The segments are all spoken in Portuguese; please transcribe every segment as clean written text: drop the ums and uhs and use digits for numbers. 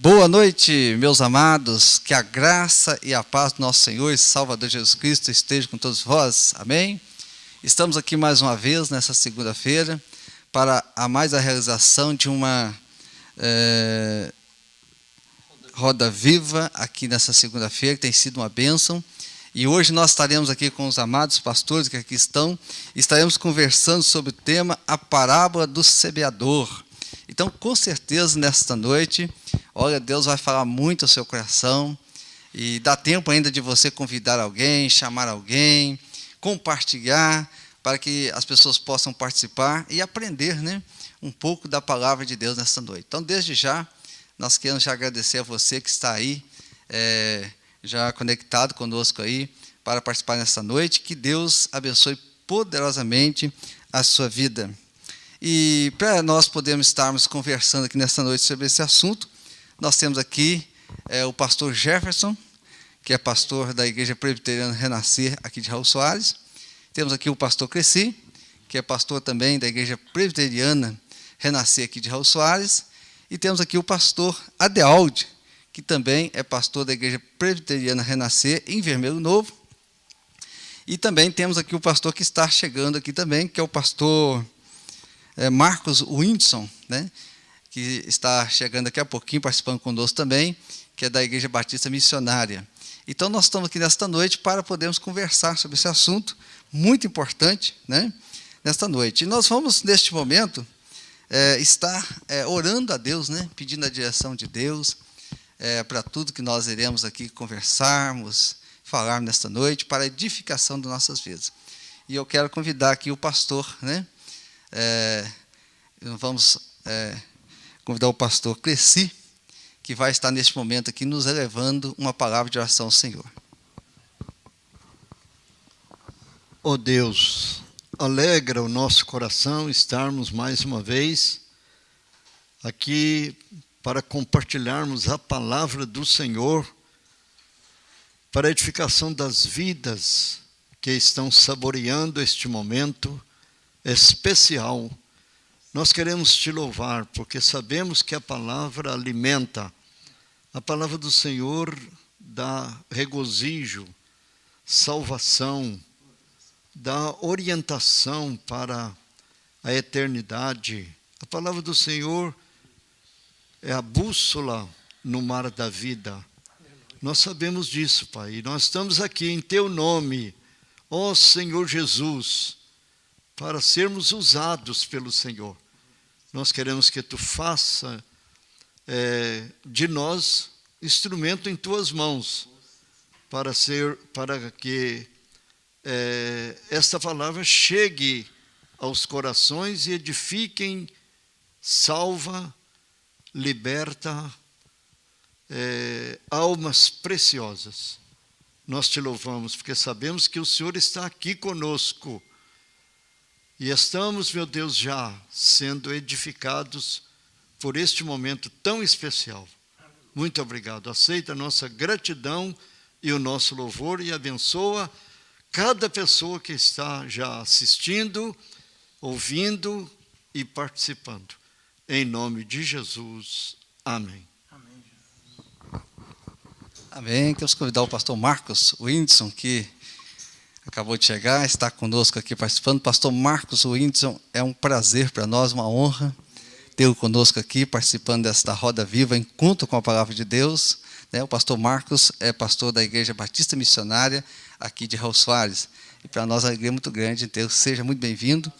Boa noite, meus amados, que a graça e a paz do nosso Senhor e Salvador Jesus Cristo esteja com todos vós, amém? Estamos aqui mais uma vez, nessa segunda-feira, para a realização de uma roda viva, aqui nessa segunda-feira, que tem sido uma bênção, e hoje nós estaremos aqui com os amados pastores que aqui estão, e estaremos conversando sobre o tema, a parábola do semeador. Então, com certeza, nesta noite, olha, Deus vai falar muito ao seu coração, e dá tempo ainda de você convidar alguém, chamar alguém, compartilhar, para que as pessoas possam participar e aprender, né, um pouco da palavra de Deus nesta noite. Então, desde já, nós queremos já agradecer a você que está aí, já conectado conosco aí, para participar nesta noite. Que Deus abençoe poderosamente a sua vida. E para nós podermos estarmos conversando aqui nesta noite sobre esse assunto, nós temos aqui o pastor Jefferson, que é pastor da Igreja Presbiteriana Renascer, aqui de Raul Soares. Temos aqui o pastor Cresci, que é pastor também da Igreja Presbiteriana Renascer, aqui de Raul Soares. E temos aqui o pastor Adealdi, que também é pastor da Igreja Presbiteriana Renascer, em Vermelho Novo. E também temos aqui o pastor que está chegando aqui também, que é o pastor Marcos Windson, né, que está chegando daqui a pouquinho, participando conosco também, que é da Igreja Batista Missionária. Então, nós estamos aqui nesta noite para podermos conversar sobre esse assunto, muito importante, né, nesta noite. E nós vamos, neste momento, estar orando a Deus, né, pedindo a direção de Deus, para tudo que nós iremos aqui conversarmos, falar nesta noite, para a edificação das nossas vidas. E eu quero convidar aqui o pastor, né, vamos convidar o pastor Cresci, que vai estar neste momento aqui nos elevando uma palavra de oração ao Senhor. Ó Deus, alegra o nosso coração estarmos mais uma vez aqui para compartilharmos a palavra do Senhor para a edificação das vidas que estão saboreando este momento especial. Nós queremos te louvar, porque sabemos que a palavra alimenta. A palavra do Senhor dá regozijo, salvação, dá orientação para a eternidade. A palavra do Senhor é a bússola no mar da vida. Nós sabemos disso, Pai. E nós estamos aqui em Teu nome, ó Senhor Jesus, para sermos usados pelo Senhor. Nós queremos que Tu faça de nós instrumento em Tuas mãos, para que esta palavra chegue aos corações e edifiquem, salva, liberta almas preciosas. Nós Te louvamos, porque sabemos que o Senhor está aqui conosco. E estamos, meu Deus, já sendo edificados por este momento tão especial. Muito obrigado. Aceita a nossa gratidão e o nosso louvor e abençoa cada pessoa que está já assistindo, ouvindo e participando. Em nome de Jesus. Amém. Amém. Quero convidar o pastor Marcos Windson, que acabou de chegar, está conosco aqui participando. Pastor Marcos Windson, é um prazer para nós, uma honra tê-lo conosco aqui, participando desta roda viva, encontro com a palavra de Deus. O pastor Marcos é pastor da Igreja Batista Missionária, aqui de Raul Soares. E para nós a alegria é muito grande em tê-lo. Seja muito bem-vindo.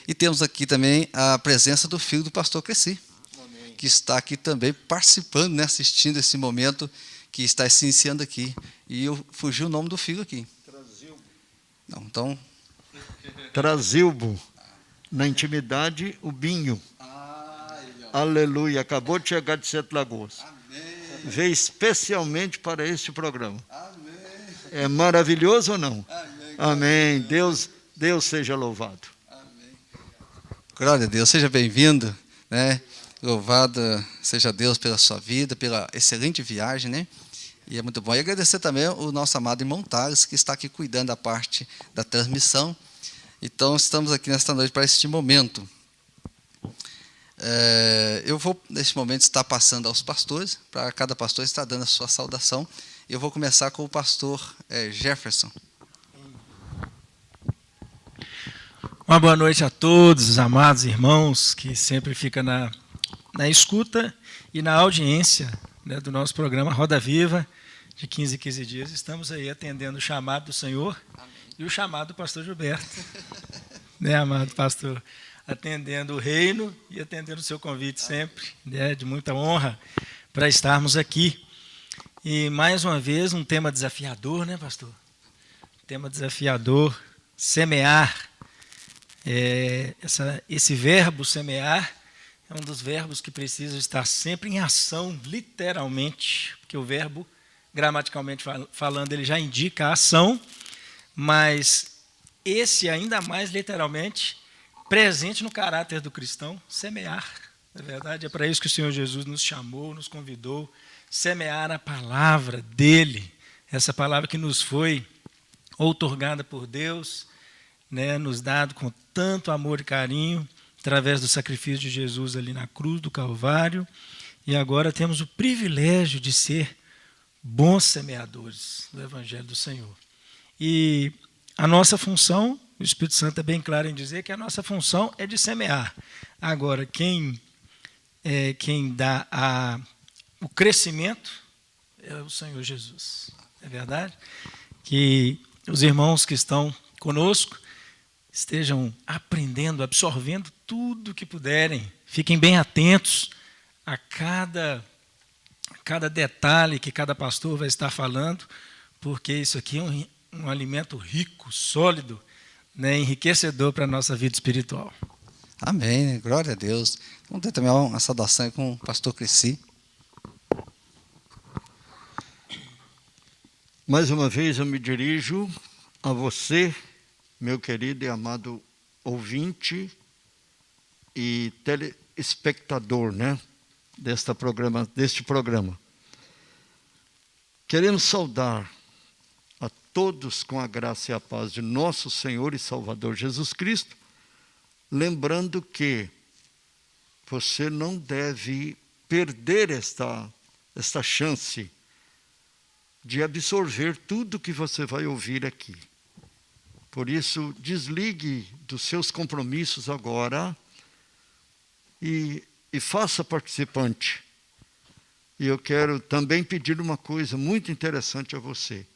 E temos aqui também a presença do filho do pastor Cresci, que está aqui também participando, né, assistindo esse momento que está se iniciando aqui. E fugiu o nome do filho aqui. Não, então... Trazilbo, na intimidade, o Binho. Aleluia, acabou de chegar de Sete Lagoas. Amém. Veio especialmente para este programa. Amém. É maravilhoso ou não? Amém. Amém. Deus seja louvado. Amém. Glória a Deus, seja bem-vindo, né? Louvado seja Deus pela sua vida, pela excelente viagem, né? E é muito bom. E agradecer também o nosso amado irmão Thales, que está aqui cuidando da parte da transmissão. Então, estamos aqui nesta noite para este momento. Eu vou, neste momento, estar passando aos pastores, para cada pastor estar dando a sua saudação. Eu vou começar com o pastor Jefferson. Uma boa noite a todos, os amados irmãos, que sempre ficam na escuta e na audiência, né, do nosso programa Roda Viva, de 15 em 15 dias. Estamos aí atendendo o chamado do Senhor. Amém. E o chamado do pastor Gilberto, né, amado pastor, atendendo o reino e atendendo o seu convite sempre, né, de muita honra para estarmos aqui. E, mais uma vez, um tema desafiador, né, pastor? Tema desafiador, semear. Esse verbo semear é um dos verbos que precisa estar sempre em ação, literalmente, porque o verbo, gramaticalmente falando, ele já indica a ação, mas esse ainda mais literalmente presente no caráter do cristão, semear. Na verdade, é para isso que o Senhor Jesus nos chamou, nos convidou, semear a palavra dele, essa palavra que nos foi outorgada por Deus, né, nos dado com tanto amor e carinho, através do sacrifício de Jesus ali na cruz do Calvário, e agora temos o privilégio de ser bons semeadores do Evangelho do Senhor. E a nossa função, o Espírito Santo é bem claro em dizer que a nossa função é de semear. Agora, quem dá o crescimento é o Senhor Jesus. É verdade? Que os irmãos que estão conosco estejam aprendendo, absorvendo tudo que puderem. Fiquem bem atentos a cada detalhe que cada pastor vai estar falando, porque isso aqui é um alimento rico, sólido, né, enriquecedor para a nossa vida espiritual. Amém, glória a Deus. Vamos ter também uma saudação com o pastor Cresci. Mais uma vez eu me dirijo a você, meu querido e amado ouvinte e telespectador, né, deste programa. Queremos saudar a todos com a graça e a paz de nosso Senhor e Salvador Jesus Cristo, lembrando que você não deve perder esta chance de absorver tudo que você vai ouvir aqui. Por isso, desligue dos seus compromissos agora e faça participante. E eu quero também pedir uma coisa muito interessante a você.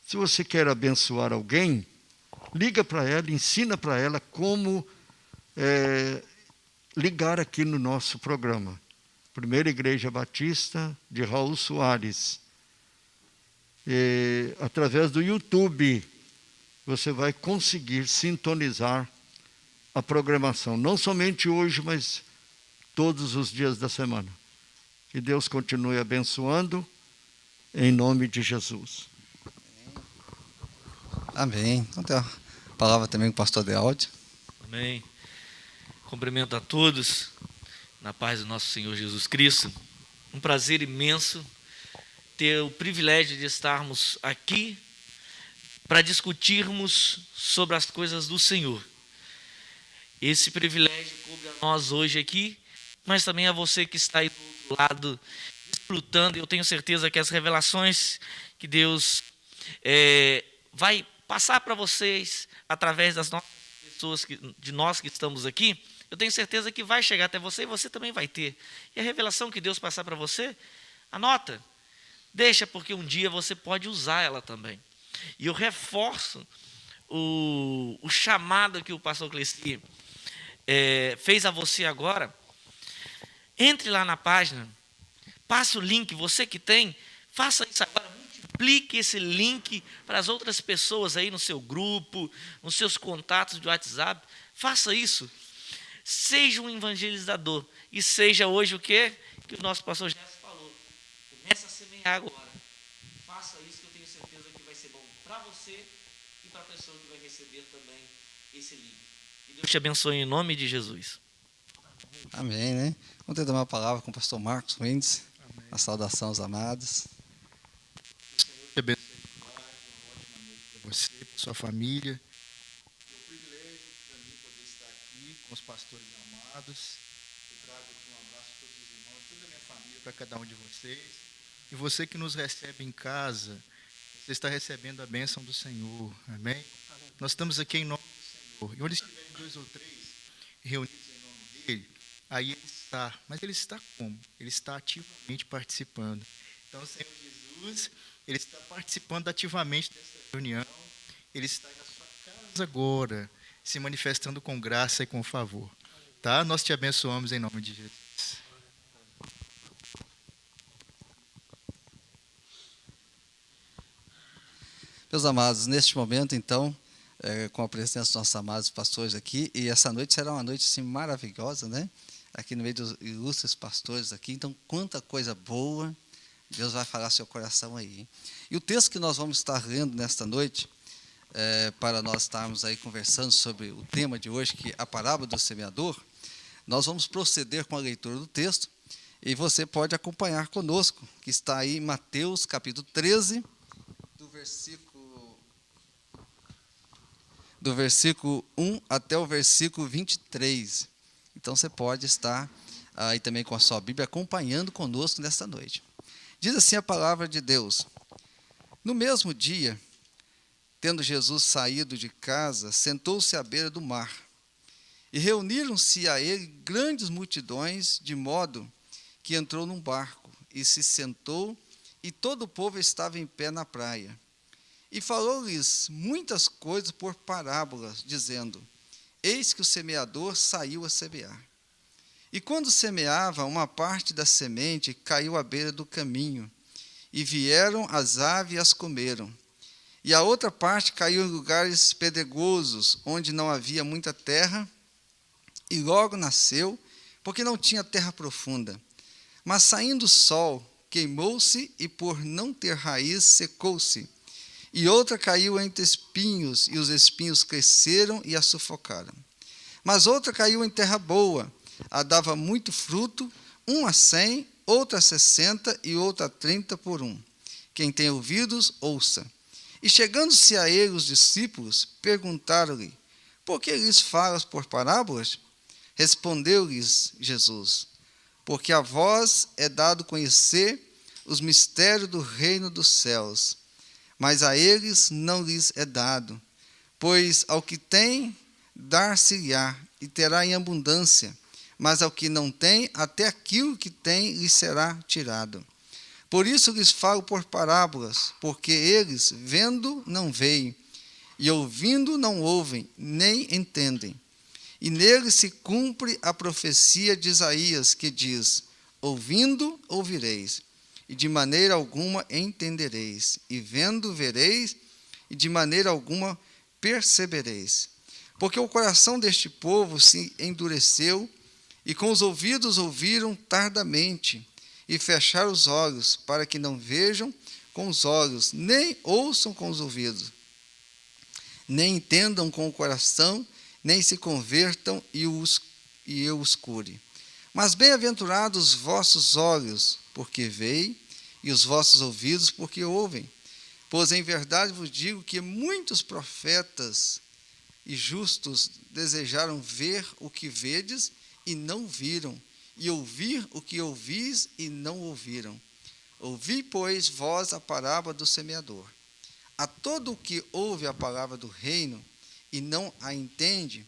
Se você quer abençoar alguém, liga para ela, ensina para ela como ligar aqui no nosso programa. Primeira Igreja Batista de Raul Soares. Através do YouTube, você vai conseguir sintonizar a programação. Não somente hoje, mas todos os dias da semana. Que Deus continue abençoando, em nome de Jesus. Amém. Então tem a palavra também com o pastor Dealdi. Amém. Cumprimento a todos, na paz do nosso Senhor Jesus Cristo. Um prazer imenso ter o privilégio de estarmos aqui para discutirmos sobre as coisas do Senhor. Esse privilégio coube a nós hoje aqui, mas também a você que está aí do outro lado, desfrutando. Eu tenho certeza que as revelações que Deus vai passar para vocês através das nossas pessoas, de nós que estamos aqui, eu tenho certeza que vai chegar até você e você também vai ter. E a revelação que Deus passar para você, anota, deixa, porque um dia você pode usar ela também. E eu reforço o chamado que o pastor Cleci fez a você agora. Entre lá na página, passe o link, você que tem, faça isso agora, multiplique esse link para as outras pessoas aí no seu grupo, nos seus contatos de WhatsApp. Faça isso. Seja um evangelizador. E seja hoje o quê? Que o nosso pastor já falou. Comece a semear agora. Faça isso, que eu tenho certeza que vai ser bom para você e para a pessoa que vai receber também esse link. E Deus te abençoe em nome de Jesus. Amém, né? Vamos ter também uma palavra com o pastor Marcos Mendes. A saudação aos amados. Te abençoe uma ótima noite para você, para sua família. É um privilégio para mim poder estar aqui com os pastores amados. Eu para cada um de vocês. E você que nos recebe em casa, você está recebendo a bênção do Senhor. Amém? Nós estamos aqui em nome do Senhor. E onde estiverem 2 ou 3 reunidos em nome dele, aí ele está. Mas ele está como? Ele está ativamente participando. Então, o Senhor Jesus, ele está participando ativamente dessa reunião. Ele está na sua casa agora, se manifestando com graça e com favor. Tá? Nós te abençoamos em nome de Jesus. Meus amados, neste momento, então, com a presença dos nossos amados pastores aqui, e essa noite será uma noite assim, maravilhosa, né? Aqui no meio dos ilustres pastores aqui, então, quanta coisa boa Deus vai falar ao seu coração aí. Hein? E o texto que nós vamos estar lendo nesta noite, para nós estarmos aí conversando sobre o tema de hoje, que é a parábola do semeador, nós vamos proceder com a leitura do texto, e você pode acompanhar conosco, que está aí em Mateus, capítulo 13, do versículo 1 até o versículo 23. Então, você pode estar aí também com a sua Bíblia acompanhando conosco nesta noite. Diz assim a palavra de Deus: No mesmo dia, tendo Jesus saído de casa, sentou-se à beira do mar. E reuniram-se a ele grandes multidões, de modo que entrou num barco e se sentou, e todo o povo estava em pé na praia. E falou-lhes muitas coisas por parábolas, dizendo: Eis que o semeador saiu a semear. E quando semeava, uma parte da semente caiu à beira do caminho, e vieram as aves e as comeram. E a outra parte caiu em lugares pedregosos, onde não havia muita terra, e logo nasceu, porque não tinha terra profunda. Mas saindo o sol, queimou-se, e por não ter raiz, secou-se. E outra caiu entre espinhos, e os espinhos cresceram e a sufocaram. Mas outra caiu em terra boa, a dava muito fruto, 1 a 100, outra a 60 e outra a 30 por 1. Quem tem ouvidos, ouça. E chegando-se a ele os discípulos, perguntaram-lhe: Por que lhes falas por parábolas? Respondeu-lhes Jesus: Porque a vós é dado conhecer os mistérios do reino dos céus, mas a eles não lhes é dado, pois ao que tem, dar-se-lhe-á, e terá em abundância, mas ao que não tem, até aquilo que tem lhe será tirado. Por isso lhes falo por parábolas, porque eles, vendo, não veem, e ouvindo, não ouvem, nem entendem. E neles se cumpre a profecia de Isaías, que diz: Ouvindo, ouvireis, e de maneira alguma entendereis, e vendo, vereis, e de maneira alguma percebereis. Porque o coração deste povo se endureceu, e com os ouvidos ouviram tardamente, e fecharam os olhos, para que não vejam com os olhos, nem ouçam com os ouvidos, nem entendam com o coração, nem se convertam e eu os cure. Mas bem-aventurados os vossos olhos, porque veem, e os vossos ouvidos, porque ouvem. Pois em verdade vos digo que muitos profetas e justos desejaram ver o que vedes e não viram, e ouvir o que ouvis e não ouviram. Ouvi, pois, vós a parábola do semeador. A todo o que ouve a palavra do reino e não a entende,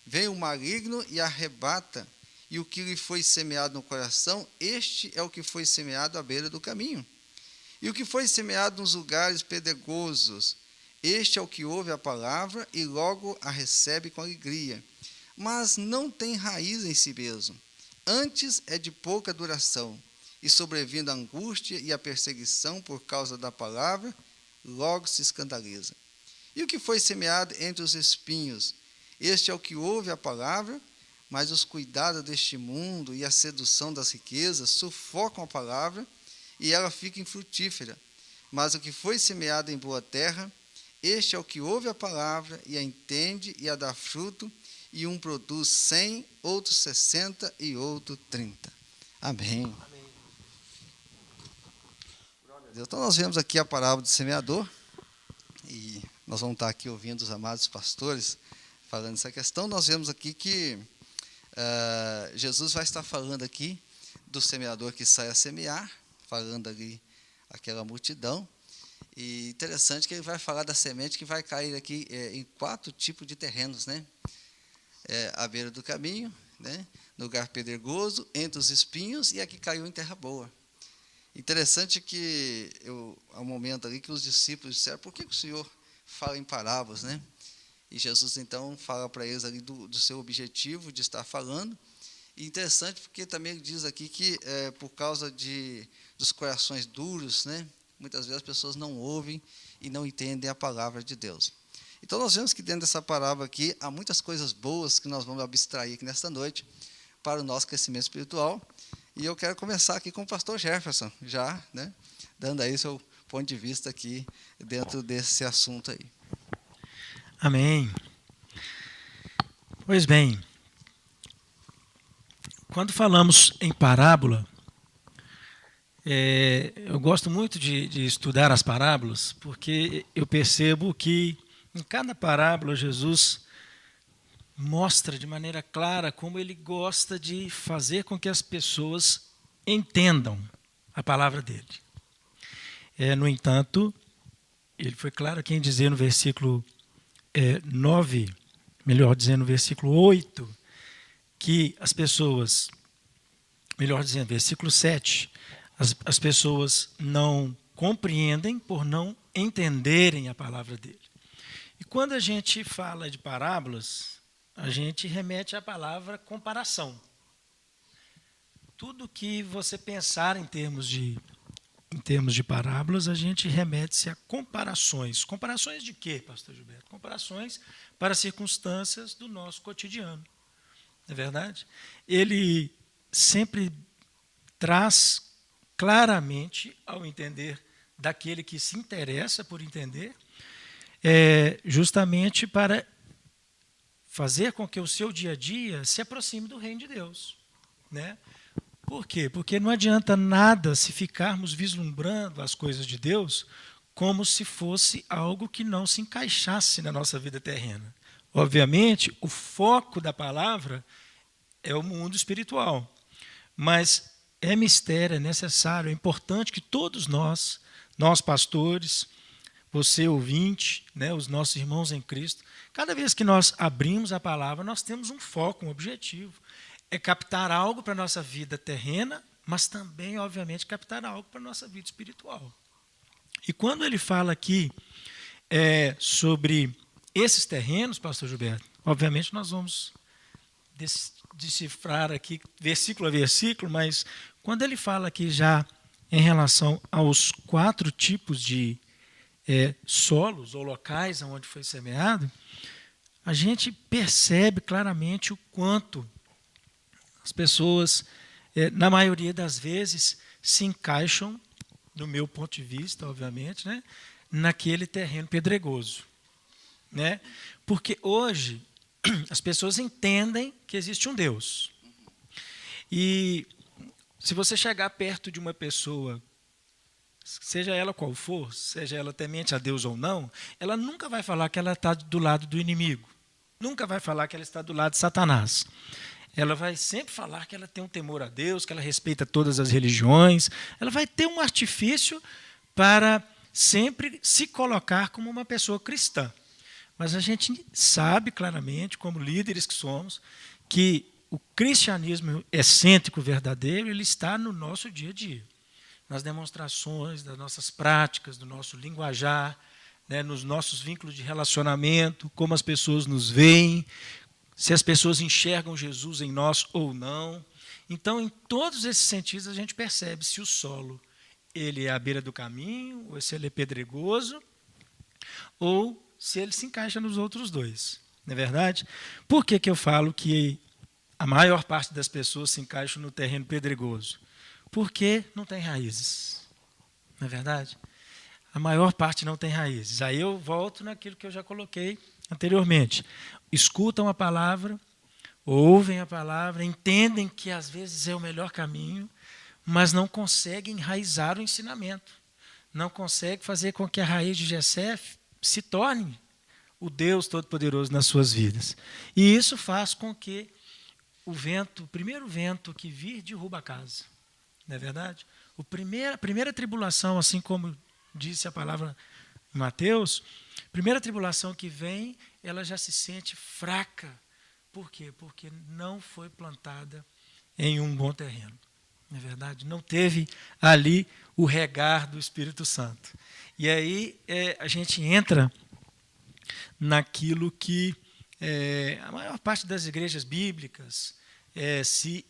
vem o maligno e arrebata, e o que lhe foi semeado no coração, este é o que foi semeado à beira do caminho. E o que foi semeado nos lugares pedregosos, este é o que ouve a palavra e logo a recebe com alegria, mas não tem raiz em si mesmo. Antes é de pouca duração, e sobrevindo a angústia e a perseguição por causa da palavra, logo se escandaliza. E o que foi semeado entre os espinhos, este é o que ouve a palavra, mas os cuidados deste mundo e a sedução das riquezas sufocam a palavra, e ela fica infrutífera. Mas o que foi semeado em boa terra, este é o que ouve a palavra e a entende e a dá fruto, e um produz 100, outro 60 e outro 30. Amém. Amém. Então nós vemos aqui a parábola do semeador, e nós vamos estar aqui ouvindo os amados pastores falando essa questão. Nós vemos aqui que Jesus vai estar falando aqui do semeador que sai a semear, falando ali aquela multidão. E interessante que ele vai falar da semente que vai cair aqui em 4 tipos de terrenos, né? À beira do caminho, né? No lugar pedregoso, entre os espinhos, e aqui caiu em terra boa. Interessante que há um momento ali que os discípulos disseram: por que o Senhor fala em parábolas, né? E Jesus então fala para eles ali do seu objetivo de estar falando. E interessante porque também ele diz aqui que por causa dos corações duros, né? Muitas vezes as pessoas não ouvem e não entendem a palavra de Deus. Então nós vemos que dentro dessa parábola aqui há muitas coisas boas que nós vamos abstrair aqui nesta noite para o nosso crescimento espiritual. E eu quero começar aqui com o pastor Jefferson, já, né? Dando aí seu ponto de vista aqui dentro desse assunto aí. Amém. Pois bem, quando falamos em parábola, eu gosto muito de estudar as parábolas, porque eu percebo que em cada parábola Jesus mostra de maneira clara como ele gosta de fazer com que as pessoas entendam a palavra dele. No entanto, ele foi claro aqui em dizer no versículo 9, melhor dizendo, no versículo 8, que as pessoas, melhor dizendo, versículo 7, as pessoas não compreendem por não entenderem a palavra dele. E quando a gente fala de parábolas, a gente remete à palavra comparação. Tudo que você pensar em termos de parábolas, a gente remete-se a comparações. Comparações de quê, pastor Gilberto? Comparações para circunstâncias do nosso cotidiano. Não é verdade? Ele sempre traz claramente ao entender daquele que se interessa por entender, justamente para fazer com que o seu dia a dia se aproxime do reino de Deus, né? Por quê? Porque não adianta nada se ficarmos vislumbrando as coisas de Deus como se fosse algo que não se encaixasse na nossa vida terrena. Obviamente, o foco da palavra é o mundo espiritual, mas é mistério, é necessário, é importante que todos nós pastores, você ouvinte, né, os nossos irmãos em Cristo, cada vez que nós abrimos a palavra, nós temos um foco, um objetivo. É captar algo para a nossa vida terrena, mas também, obviamente, captar algo para a nossa vida espiritual. E quando ele fala aqui sobre esses terrenos, pastor Gilberto, obviamente nós vamos decifrar aqui versículo a versículo, mas quando ele fala aqui já em relação aos 4 tipos de solos ou locais onde foi semeado, a gente percebe claramente o quanto as pessoas, na maioria das vezes, se encaixam, do meu ponto de vista, obviamente, né, naquele terreno pedregoso. Né? Porque hoje as pessoas entendem que existe um Deus. E se você chegar perto de uma pessoa, seja ela qual for, seja ela temente a Deus ou não, ela nunca vai falar que ela está do lado do inimigo. Nunca vai falar que ela está do lado de Satanás. Ela vai sempre falar que ela tem um temor a Deus, que ela respeita todas as religiões. Ela vai ter um artifício para sempre se colocar como uma pessoa cristã. Mas a gente sabe claramente, como líderes que somos, que o cristianismo excêntrico verdadeiro ele está no nosso dia a dia. Nas demonstrações das nossas práticas, do nosso linguajar, né, nos nossos vínculos de relacionamento, como as pessoas nos veem, se as pessoas enxergam Jesus em nós ou não. Então, em todos esses sentidos, a gente percebe se o solo ele é à beira do caminho, ou se ele é pedregoso, ou se ele se encaixa nos outros dois. Não é verdade? Por que eu falo que a maior parte das pessoas se encaixam no terreno pedregoso? Porque não tem raízes. Não é verdade? A maior parte não tem raízes. Aí eu volto naquilo que eu já coloquei anteriormente. Escutam a palavra, ouvem a palavra, entendem que às vezes é o melhor caminho, mas não conseguem enraizar o ensinamento. Não conseguem fazer com que a raiz de Jessé se torne o Deus Todo-Poderoso nas suas vidas. E isso faz com que o primeiro vento que vir, derruba a casa. não é verdade? A primeira tribulação, assim como disse a palavra em Mateus, a primeira tribulação que vem, ela já se sente fraca. Por quê? Porque não foi plantada em um bom terreno. Não é verdade? Não teve ali o regar do Espírito Santo. E aí a gente entra naquilo que a maior parte das igrejas bíblicas se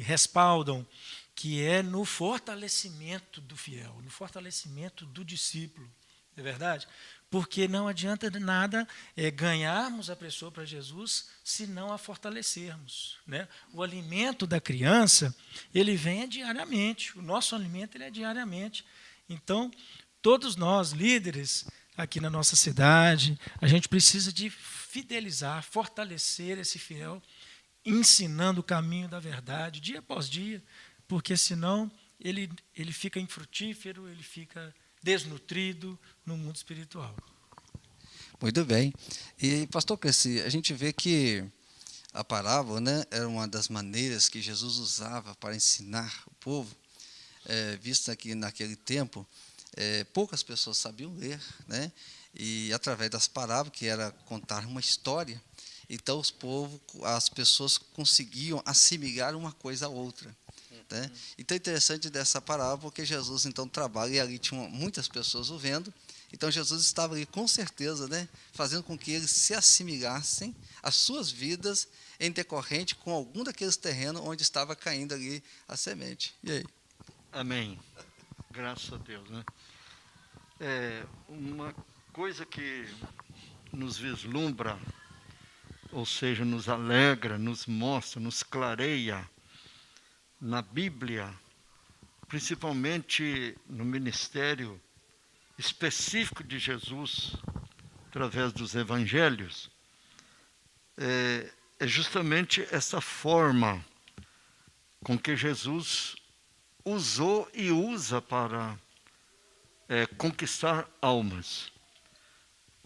respaldam, que é no fortalecimento do fiel, no fortalecimento do discípulo. Não é verdade? Porque não adianta de nada ganharmos a pessoa para Jesus se não a fortalecermos, né? O alimento da criança, ele vem diariamente, o nosso alimento ele é diariamente. Então, todos nós, líderes aqui na nossa cidade, a gente precisa de fidelizar, fortalecer esse fiel, ensinando o caminho da verdade, dia após dia, porque senão ele fica infrutífero, ele fica desnutrido no mundo espiritual. Muito bem. E, pastor Cresci, a gente vê que a parábola, né, era uma das maneiras que Jesus usava para ensinar o povo, visto que naquele tempo poucas pessoas sabiam ler, né, e através das parábolas, que era contar uma história, então as pessoas conseguiam assimilar uma coisa a outra. Né? Então é interessante dessa parábola, porque Jesus então trabalha, e ali tinham muitas pessoas o vendo, então Jesus estava ali com certeza, né, fazendo com que eles se assimilassem às suas vidas em decorrente com algum daqueles terrenos onde estava caindo ali a semente. E aí? Amém. Graças a Deus, né? Uma coisa que nos vislumbra, ou seja, nos alegra, nos mostra, nos clareia na Bíblia, principalmente no ministério específico de Jesus, através dos evangelhos, é justamente essa forma com que Jesus usou e usa para conquistar almas.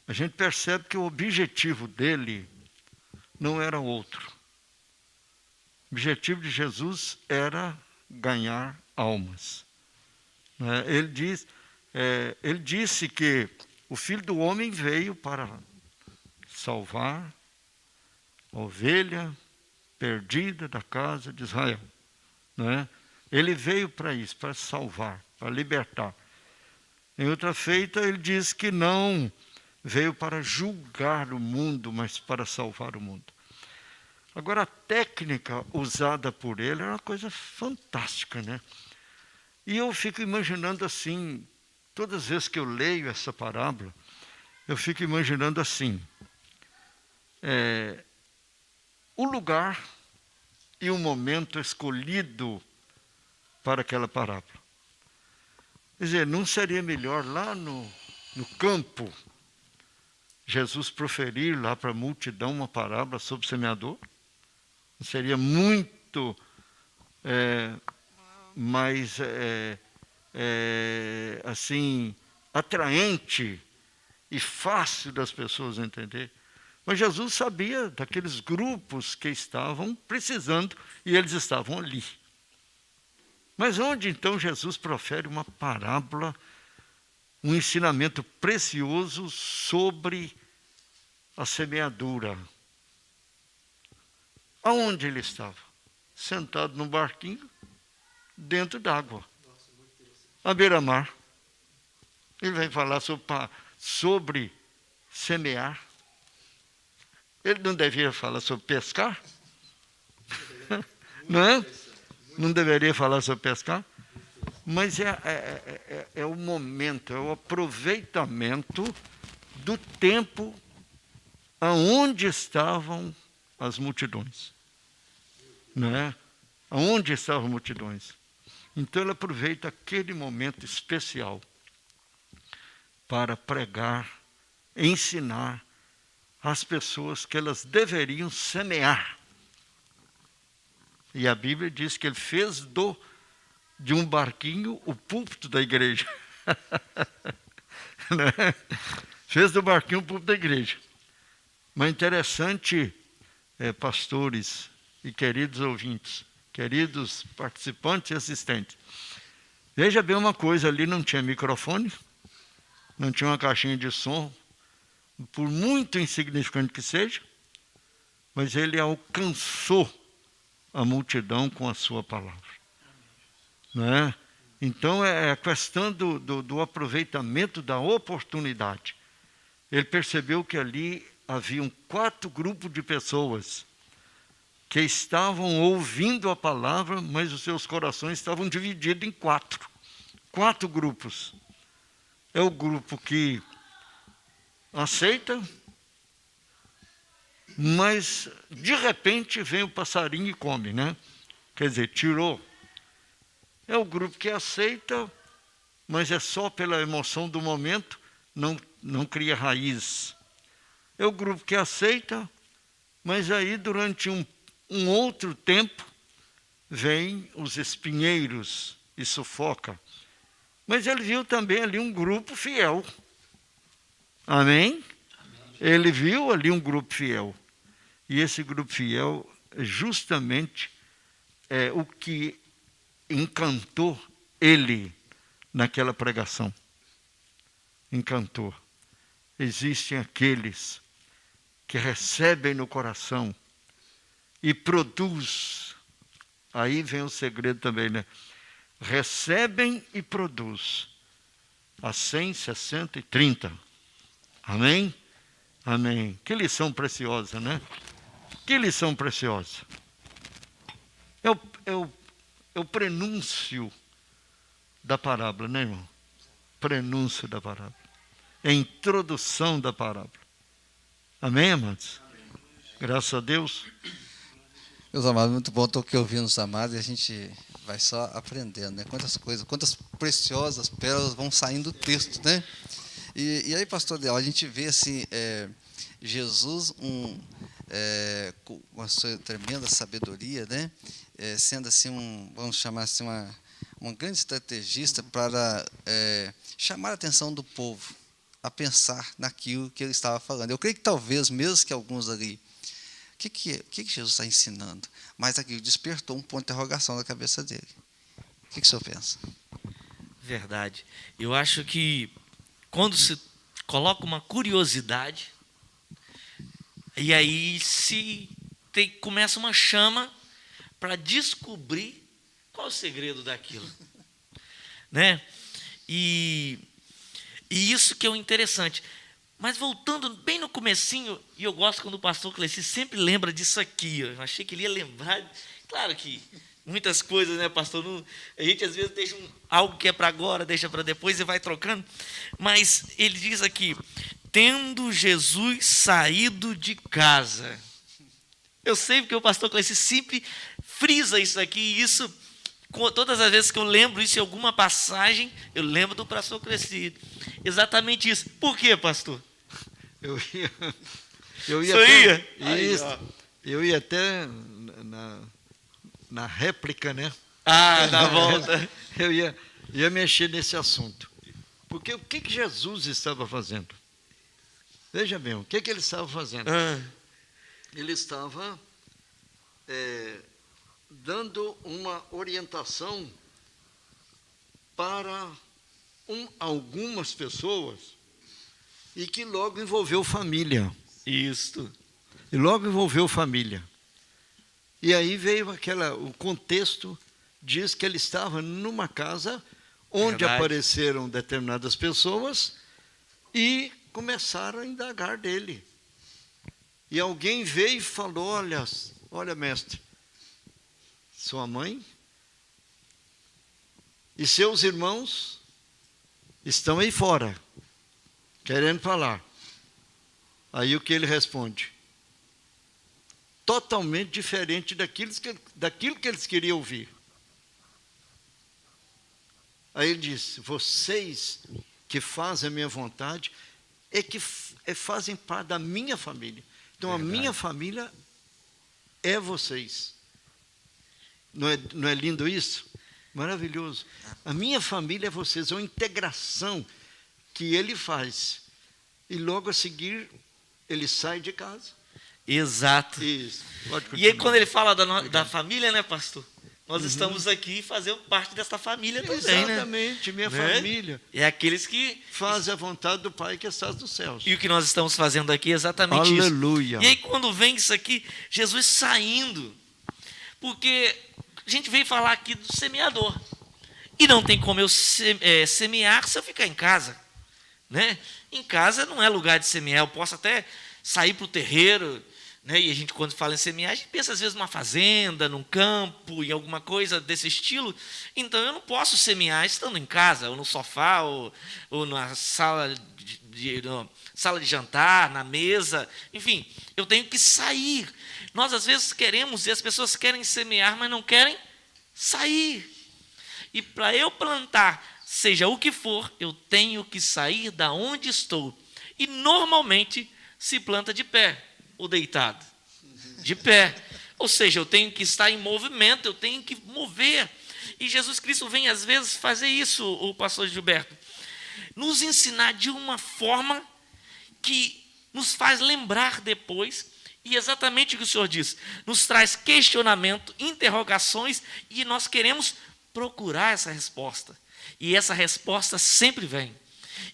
A gente percebe que o objetivo dele não era outro. O objetivo de Jesus era ganhar almas. Ele disse que o Filho do Homem veio para salvar a ovelha perdida da casa de Israel. Ele veio para isso, para salvar, para libertar. Em outra feita, ele diz que não veio para julgar o mundo, mas para salvar o mundo. Agora, a técnica usada por ele era uma coisa fantástica, né? E eu fico imaginando assim, todas as vezes que eu leio essa parábola, eu fico imaginando assim, o lugar e o momento escolhido para aquela parábola. Quer dizer, não seria melhor lá no campo, Jesus proferir lá para a multidão uma parábola sobre o semeador? Não seria muito mais assim, atraente e fácil das pessoas entender? Mas Jesus sabia daqueles grupos que estavam precisando e eles estavam ali. Mas onde então Jesus profere uma parábola, um ensinamento precioso sobre a semeadura? Aonde ele estava? Sentado num barquinho, dentro d'água, à beira-mar. Ele vai falar sobre semear. Ele não deveria falar sobre pescar? Não é? Não deveria falar sobre pescar? Mas é o momento, é o aproveitamento do tempo aonde estavam as multidões. Não é? Aonde estavam as multidões? Então ele aproveita aquele momento especial para pregar, ensinar às pessoas que elas deveriam semear. E a Bíblia diz que ele fez de um barquinho o púlpito da igreja. Né? Fez do barquinho o púlpito da igreja. Mas interessante, pastores e queridos ouvintes, queridos participantes e assistentes. Veja bem uma coisa, ali não tinha microfone, não tinha uma caixinha de som, por muito insignificante que seja, mas ele alcançou a multidão com a sua palavra. Não é? Então, é a questão do aproveitamento da oportunidade. Ele percebeu que ali haviam 4 grupos de pessoas que estavam ouvindo a palavra, mas os seus corações estavam divididos em 4. 4 grupos. É o grupo que aceita, mas de repente vem o passarinho e come, né? Quer dizer, tirou. É o grupo que aceita, mas é só pela emoção do momento, não cria raiz. É o grupo que aceita, mas aí durante um outro tempo vem os espinheiros e sufoca. Mas ele viu também ali um grupo fiel. Amém? Ele viu ali um grupo fiel. E esse grupo fiel justamente é o que encantou ele naquela pregação. Encantou. Existem aqueles que recebem no coração e produz. Aí vem o segredo também, né? Recebem e produz. A 100, 60 e 30. Amém? Amém. Que lição preciosa, né? Que lição preciosa. É o prenúncio da parábola, né, irmão? Prenúncio da parábola. É a introdução da parábola. Amém, amados? Graças a Deus. Meus amados, muito bom estar aqui ouvindo os amados e a gente vai só aprendendo, né? Quantas coisas, quantas preciosas pérolas vão saindo do texto, né? E aí, pastor Leal, a gente vê assim, Jesus, com uma sua tremenda sabedoria, né? Sendo assim vamos chamar assim, um grande estrategista para chamar a atenção do povo a pensar naquilo que ele estava falando. Eu creio que talvez, mesmo que alguns ali, o que Jesus está ensinando? Mas aquilo despertou um ponto de interrogação na cabeça dele. O que o senhor pensa? Verdade. Eu acho que quando se coloca uma curiosidade, e aí começa uma chama para descobrir qual é o segredo daquilo. Né? E isso que é o interessante. Mas voltando bem no comecinho, e eu gosto quando o pastor Cleci sempre lembra disso aqui. Eu achei que ele ia lembrar. Claro que muitas coisas, né, pastor? A gente às vezes deixa algo que é para agora, deixa para depois e vai trocando. Mas ele diz aqui, tendo Jesus saído de casa. Eu sei porque o pastor Cleci sempre frisa isso aqui, e isso, todas as vezes que eu lembro isso em alguma passagem, eu lembro do pastor Cleci. Exatamente isso. Por quê, pastor? Eu ia até na réplica, né? Na volta. Eu ia mexer nesse assunto. Porque o que Jesus estava fazendo? Veja bem, o que ele estava fazendo? Ele estava dando uma orientação para algumas pessoas e que logo envolveu família. Isso. E logo envolveu família. E aí veio o contexto, diz que ele estava numa casa onde apareceram determinadas pessoas e começaram a indagar dele. E alguém veio e falou, olha mestre, sua mãe e seus irmãos estão aí fora, querendo falar. Aí o que ele responde? Totalmente diferente daquilo que eles queriam ouvir. Aí ele disse, vocês que fazem a minha vontade, fazem parte da minha família. Então, verdade. A minha família é vocês. Não é lindo isso? Maravilhoso. A minha família é vocês, é uma integração que ele faz. E logo a seguir, ele sai de casa. Exato. Isso. E aí, quando ele fala da família, né, pastor? nós estamos aqui fazendo parte dessa família também, né? Exatamente, minha Né? família. É aqueles que Faz a vontade do Pai que está nos céus. E o que nós estamos fazendo aqui é exatamente isso. Aleluia. E aí, quando vem isso aqui, Jesus saindo, porque a gente veio falar aqui do semeador. E não tem como eu semear se eu ficar em casa. Né? Em casa não é lugar de semear. Eu posso até sair para o terreiro. Né? E a gente, quando fala em semear, a gente pensa às vezes numa fazenda, num campo, em alguma coisa desse estilo. Então, eu não posso semear estando em casa, ou no sofá, ou na sala sala de jantar, na mesa. Enfim, eu tenho que sair. Nós, às vezes, queremos, e as pessoas querem semear, mas não querem sair. E para eu plantar, seja o que for, eu tenho que sair da onde estou. E, normalmente, se planta de pé. Ou deitado, de pé. Ou seja, eu tenho que estar em movimento, eu tenho que mover. E Jesus Cristo vem, às vezes, fazer isso, o pastor Gilberto. Nos ensinar de uma forma que nos faz lembrar depois, e exatamente o que o Senhor diz, nos traz questionamento, interrogações, e nós queremos procurar essa resposta. E essa resposta sempre vem.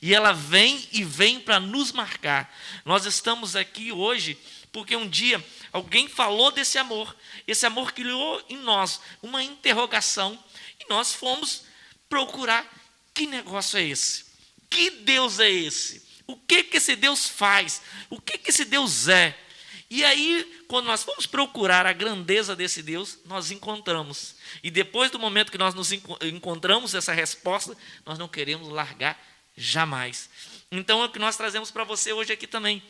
E ela vem e vem para nos marcar. Nós estamos aqui hoje porque um dia alguém falou desse amor. Esse amor criou em nós uma interrogação e nós fomos procurar que negócio é esse? Que Deus é esse? O que esse Deus faz? O que esse Deus é? E aí, quando nós fomos procurar a grandeza desse Deus, nós encontramos. E depois do momento que nós nos encontramos essa resposta, nós não queremos largar jamais. Então é o que nós trazemos para você hoje aqui também.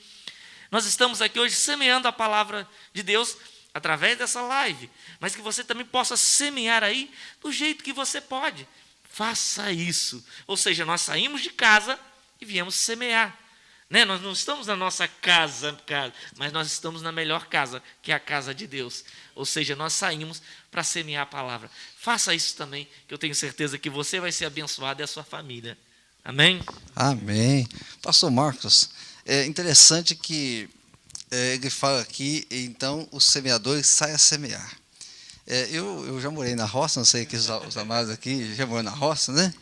Nós estamos aqui hoje semeando a palavra de Deus através dessa live, mas que você também possa semear aí do jeito que você pode. Faça isso. Ou seja, nós saímos de casa e viemos semear. Né? Nós não estamos na nossa casa, mas nós estamos na melhor casa, que é a casa de Deus. Ou seja, nós saímos para semear a palavra. Faça isso também, que eu tenho certeza que você vai ser abençoado e a sua família. Amém? Amém. Pastor Marcos, é interessante que ele fala aqui, então, os semeadores saem a semear. Eu já morei na roça, não sei que os amados aqui já moram na roça, né?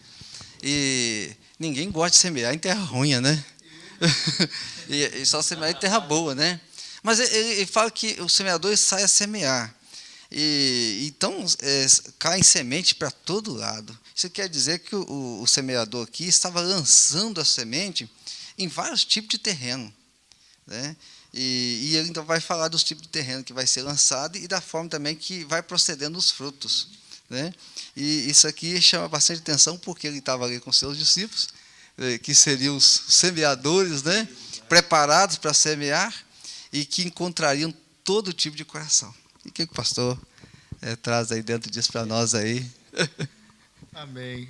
E ninguém gosta de semear em terra ruim, né? e só semear em terra boa, né? Mas ele fala que os semeadores saem a semear. E então cai semente para todo lado. Isso quer dizer que o semeador aqui estava lançando a semente em vários tipos de terreno, né? E ele ainda vai falar dos tipos de terreno que vai ser lançado e da forma também que vai procedendo os frutos, né? E isso aqui chama bastante atenção porque ele estava ali com seus discípulos, que seriam os semeadores, né? Preparados para semear e que encontrariam todo tipo de coração. E o que o pastor traz aí dentro disso para nós aí? Amém.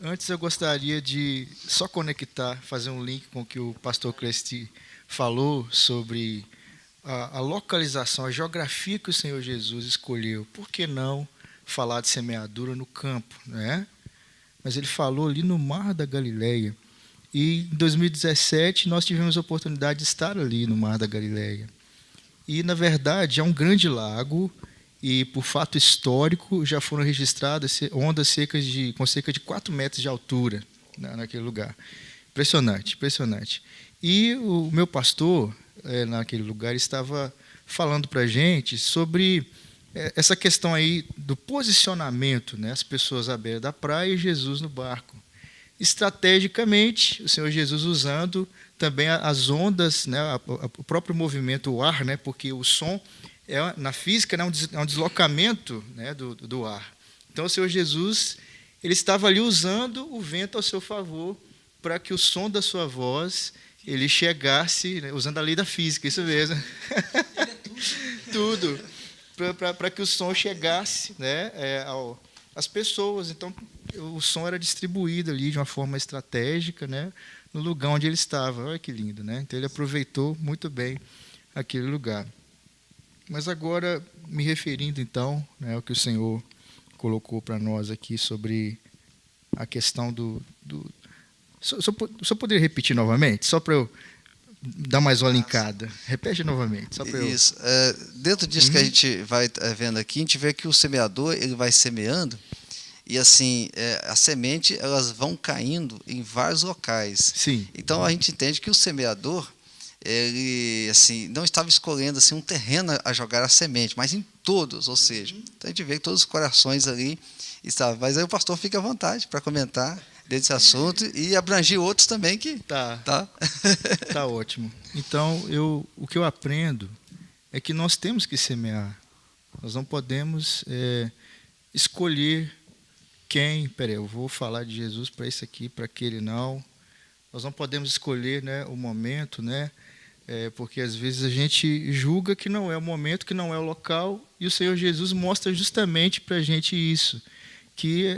Antes eu gostaria de só conectar, fazer um link com o que o pastor Cresti falou sobre a localização, a geografia que o Senhor Jesus escolheu. Por que não falar de semeadura no campo, né? Mas ele falou ali no Mar da Galileia. E em 2017 nós tivemos a oportunidade de estar ali no Mar da Galileia. E, na verdade, é um grande lago e, por fato histórico, já foram registradas ondas com cerca de 4 metros de altura naquele lugar. Impressionante, impressionante. E o meu pastor, naquele lugar, estava falando para a gente sobre essa questão aí do posicionamento, né? As pessoas à beira da praia e Jesus no barco. Estrategicamente, o Senhor Jesus usando também as ondas, né, o próprio movimento, o ar, né, porque o som, na física, né, é um deslocamento, né, do ar. Então, o Senhor Jesus ele estava ali usando o vento ao seu favor para que o som da sua voz ele chegasse, né, usando a lei da física, isso mesmo. Tudo. Para que o som chegasse, né, às pessoas. Então, o som era distribuído ali de uma forma estratégica, né, no lugar onde ele estava. Olha que lindo, né? Então, ele aproveitou muito bem aquele lugar. Mas agora, me referindo, então, né, ao que o Senhor colocou para nós aqui sobre a questão do... Só poderia repetir novamente? Só para eu dar mais uma linkada. Repete novamente, só para eu... Isso. Dentro disso que a gente vai vendo aqui, a gente vê que o semeador ele vai semeando e assim a semente elas vão caindo em vários locais. Sim. Então a gente entende que o semeador ele assim não estava escolhendo assim um terreno a jogar a semente, mas em todos, ou seja, então a gente vê que todos os corações ali estavam. Mas aí o pastor fica à vontade para comentar desse assunto e abranger outros também que Tá. tá Ótimo. Então, o que eu aprendo é que nós temos que semear. Nós não podemos escolher quem... Peraí, eu vou falar de Jesus para esse aqui, para aquele não. Nós não podemos escolher, né, o momento, né? Porque às vezes a gente julga que não é o momento, que não é o local, e o Senhor Jesus mostra justamente para a gente isso, que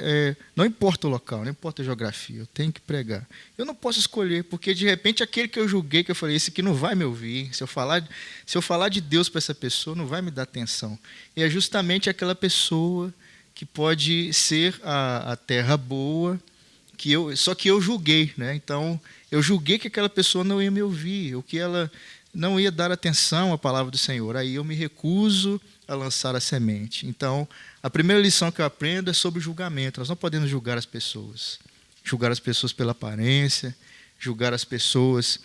não importa o local, não importa a geografia, eu tenho que pregar. Eu não posso escolher, porque de repente aquele que eu julguei, que eu falei, esse aqui não vai me ouvir, se eu falar de Deus para essa pessoa, não vai me dar atenção. E é justamente aquela pessoa que pode ser a terra boa, só que eu julguei, né? Então, eu julguei que aquela pessoa não ia me ouvir, ou que ela não ia dar atenção à palavra do Senhor. Aí eu me recuso a lançar a semente. Então, a primeira lição que eu aprendo é sobre julgamento. Nós não podemos julgar as pessoas. Julgar as pessoas pela aparência, julgar as pessoas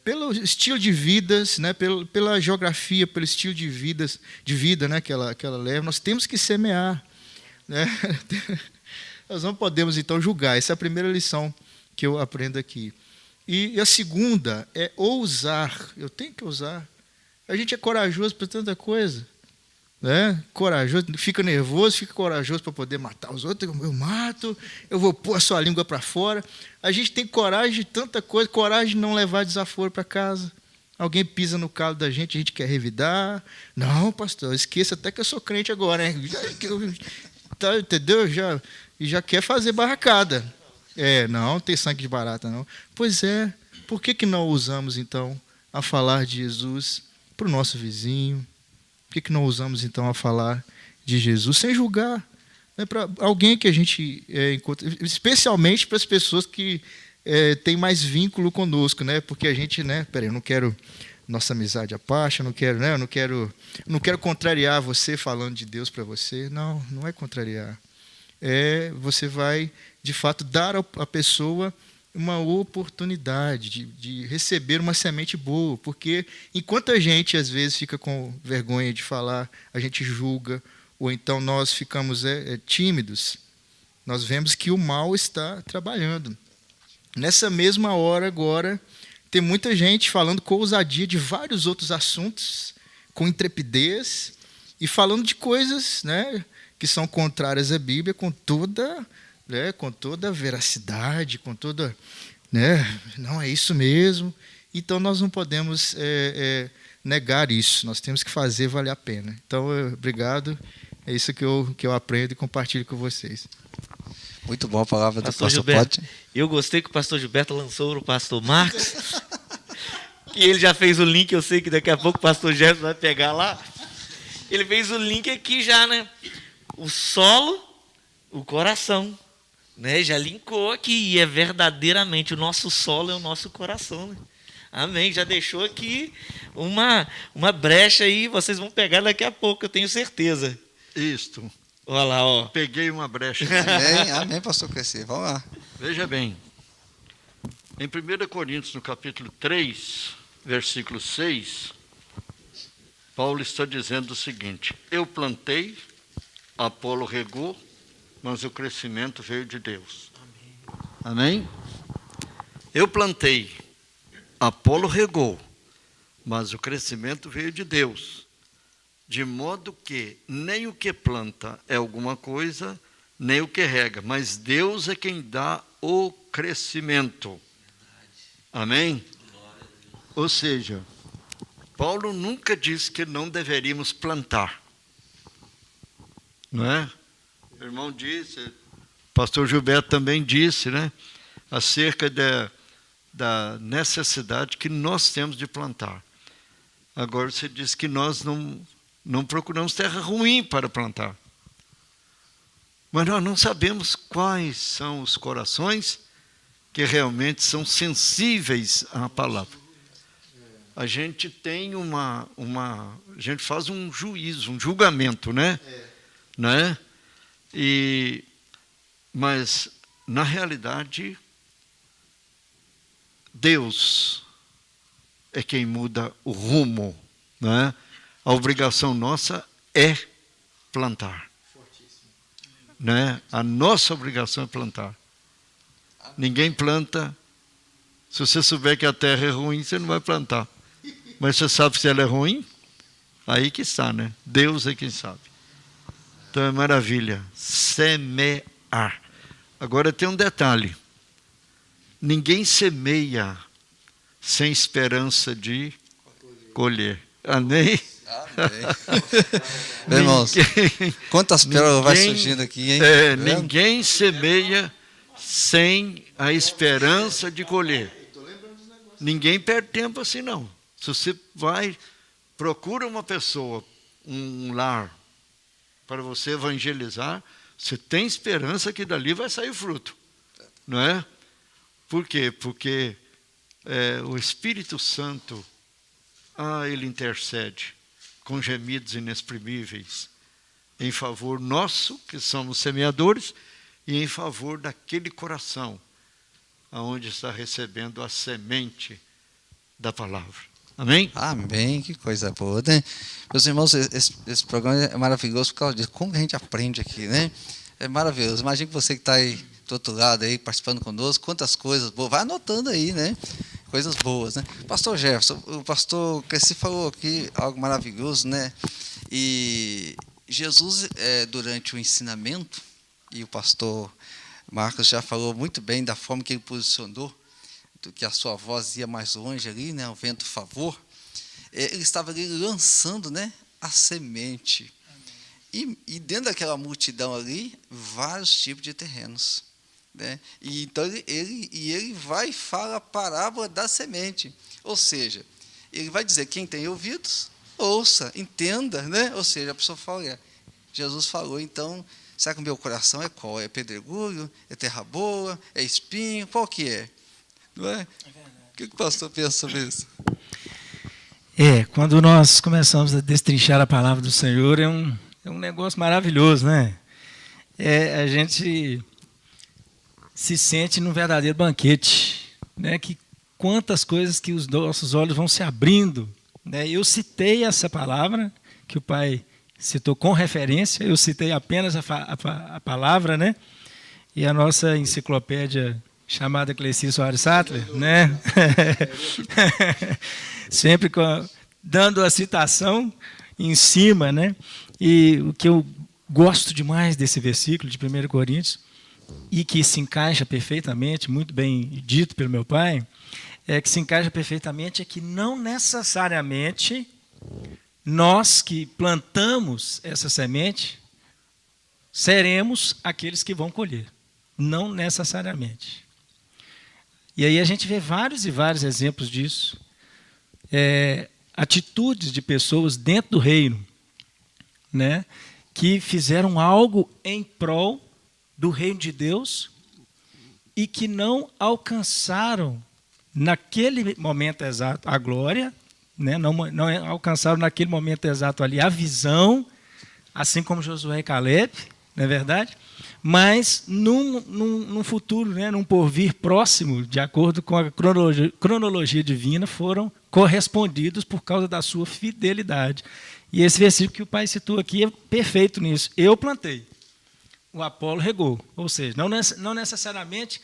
pelo estilo de vidas, né? pela geografia, pelo estilo de vida, né? que ela leva. Nós temos que semear, né? Nós não podemos, então, julgar. Essa é a primeira lição que eu aprendo aqui. E a segunda é ousar. Eu tenho que ousar. A gente é corajoso para tanta coisa. Né? Corajoso, fica nervoso, fica corajoso para poder matar os outros. Eu mato, eu vou pôr a sua língua para fora. A gente tem coragem de tanta coisa, coragem de não levar desaforo para casa. Alguém pisa no calo da gente, a gente quer revidar. Não, pastor, esqueça até que eu sou crente agora, né? Tá, entendeu? Já quer fazer barracada. Não tem sangue de barata, não. Pois é, por que não usamos, então, a falar de Jesus para o nosso vizinho? Por que não usamos, então, a falar de Jesus sem julgar? Né? Para alguém que a gente encontra, especialmente para as pessoas que têm mais vínculo conosco, né? Porque a gente, né? Peraí, eu não quero nossa amizade à parte, eu não quero, né? Eu não quero contrariar você falando de Deus para você. Não é contrariar. Você vai, de fato, dar à pessoa uma oportunidade de receber uma semente boa, porque enquanto a gente, às vezes, fica com vergonha de falar, a gente julga, ou então nós ficamos tímidos, nós vemos que o mal está trabalhando. Nessa mesma hora agora, tem muita gente falando com ousadia de vários outros assuntos, com intrepidez, e falando de coisas, né, que são contrárias à Bíblia, com toda veracidade, com toda... Né, não é isso mesmo. Então, nós não podemos negar isso. Nós temos que fazer valer a pena. Então, obrigado. É isso que eu aprendo e compartilho com vocês. Muito bom a palavra do pastor Gilberto. Eu gostei que o pastor Gilberto lançou para o pastor Marcos. Que ele já fez o link, eu sei que daqui a pouco o pastor Gerson vai pegar lá. Ele fez o link aqui já, né? O solo, o coração, né? Já linkou aqui, e é verdadeiramente o nosso solo é o nosso coração, né? Amém, já deixou aqui uma brecha aí, vocês vão pegar daqui a pouco, eu tenho certeza. Isto. Olha lá, ó. Peguei uma brecha. Amém, pastor Crescer, vamos lá. Veja bem, em 1 Coríntios, no capítulo 3, versículo 6, Paulo está dizendo o seguinte: eu plantei, Apolo regou, mas o crescimento veio de Deus. Amém? Eu plantei, Apolo regou, mas o crescimento veio de Deus. De modo que nem o que planta é alguma coisa, nem o que rega, mas Deus é quem dá o crescimento. Amém? Ou seja, Paulo nunca disse que não deveríamos plantar. Não é? O irmão disse, o pastor Gilberto também disse, né? Acerca da necessidade que nós temos de plantar. Agora você diz que nós não procuramos terra ruim para plantar. Mas nós não sabemos quais são os corações que realmente são sensíveis à palavra. a gente tem a gente faz um juízo, um julgamento, né? Né? Mas, na realidade, Deus é quem muda o rumo, né? A obrigação nossa é plantar. Né? A nossa obrigação é plantar. Ninguém planta. Se você souber que a terra é ruim, você não vai plantar. Mas você sabe se ela é ruim? Aí que está, né? Deus é quem sabe. Então é maravilha. Semear. Agora tem um detalhe. Ninguém semeia sem esperança de colher. Amém? Irmãos, quantas pérolas vai surgindo aqui, hein? Ninguém semeia sem a esperança de colher. Ninguém perde tempo assim, não. Se você procura uma pessoa, um lar, para você evangelizar, você tem esperança que dali vai sair fruto. Não é? Por quê? Porque o Espírito Santo, ele intercede com gemidos inexprimíveis em favor nosso, que somos semeadores, e em favor daquele coração aonde está recebendo a semente da palavra. Amém? Amém, que coisa boa, né? Meus irmãos, esse programa é maravilhoso por causa disso. Como que a gente aprende aqui, né? É maravilhoso. Imagina que você que está aí do outro lado, aí, participando conosco, quantas coisas boas. Vai anotando aí, né? Coisas boas, né? Pastor Jefferson, o pastor Cresci falou aqui algo maravilhoso, né? E Jesus, durante o ensinamento, e o pastor Marcos já falou muito bem da forma que ele posicionou, que a sua voz ia mais longe ali, né? O vento favor. Ele estava ali lançando, né? A semente. E dentro daquela multidão ali, vários tipos de terrenos. Né? E então ele vai e fala a parábola da semente, ou seja, ele vai dizer: quem tem ouvidos, ouça, entenda, né? Ou seja, a pessoa fala, Jesus falou, então, será que o meu coração é qual? É pedregulho? É terra boa? É espinho? Qual que é? Não é? O que o pastor pensa sobre isso? Quando nós começamos a destrinchar a palavra do Senhor, é um negócio maravilhoso, né? A gente se sente num verdadeiro banquete, né? Que quantas coisas que os nossos olhos vão se abrindo, né? Eu citei essa palavra que o pai citou com referência, eu citei apenas a palavra, né? E a nossa enciclopédia chamada Cleci Soares Sattler, né? Sempre dando a citação em cima, né? E o que eu gosto demais desse versículo de 1 Coríntios, e que se encaixa perfeitamente, muito bem dito pelo meu pai, que se encaixa perfeitamente, é que não necessariamente nós que plantamos essa semente seremos aqueles que vão colher. Não necessariamente. E aí a gente vê vários e vários exemplos disso. Atitudes de pessoas dentro do reino, né, que fizeram algo em prol do reino de Deus e que não alcançaram naquele momento exato a glória, né? Não alcançaram naquele momento exato ali a visão, assim como Josué e Caleb, não é verdade? Mas num futuro, né? Num porvir próximo, de acordo com a cronologia divina, foram correspondidos por causa da sua fidelidade. E esse versículo que o pai citou aqui é perfeito nisso. Eu plantei, o Apolo regou. Ou seja, não necessariamente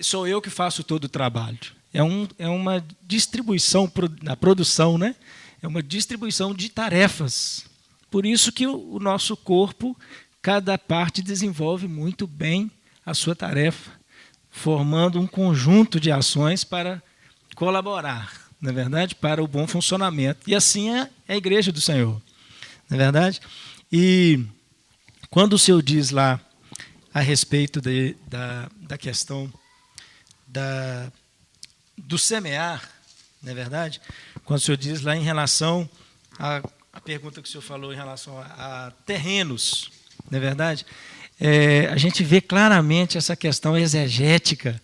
sou eu que faço todo o trabalho. É uma distribuição na produção, né? É uma distribuição de tarefas. Por isso que o nosso corpo, cada parte desenvolve muito bem a sua tarefa, formando um conjunto de ações para colaborar, não é verdade? Para o bom funcionamento. E assim é a igreja do Senhor, não é verdade? E quando o Senhor diz lá a respeito da questão do semear, não é verdade? Quando o Senhor diz lá em relação à pergunta que o Senhor falou em relação a terrenos, não é verdade? A gente vê claramente essa questão exegética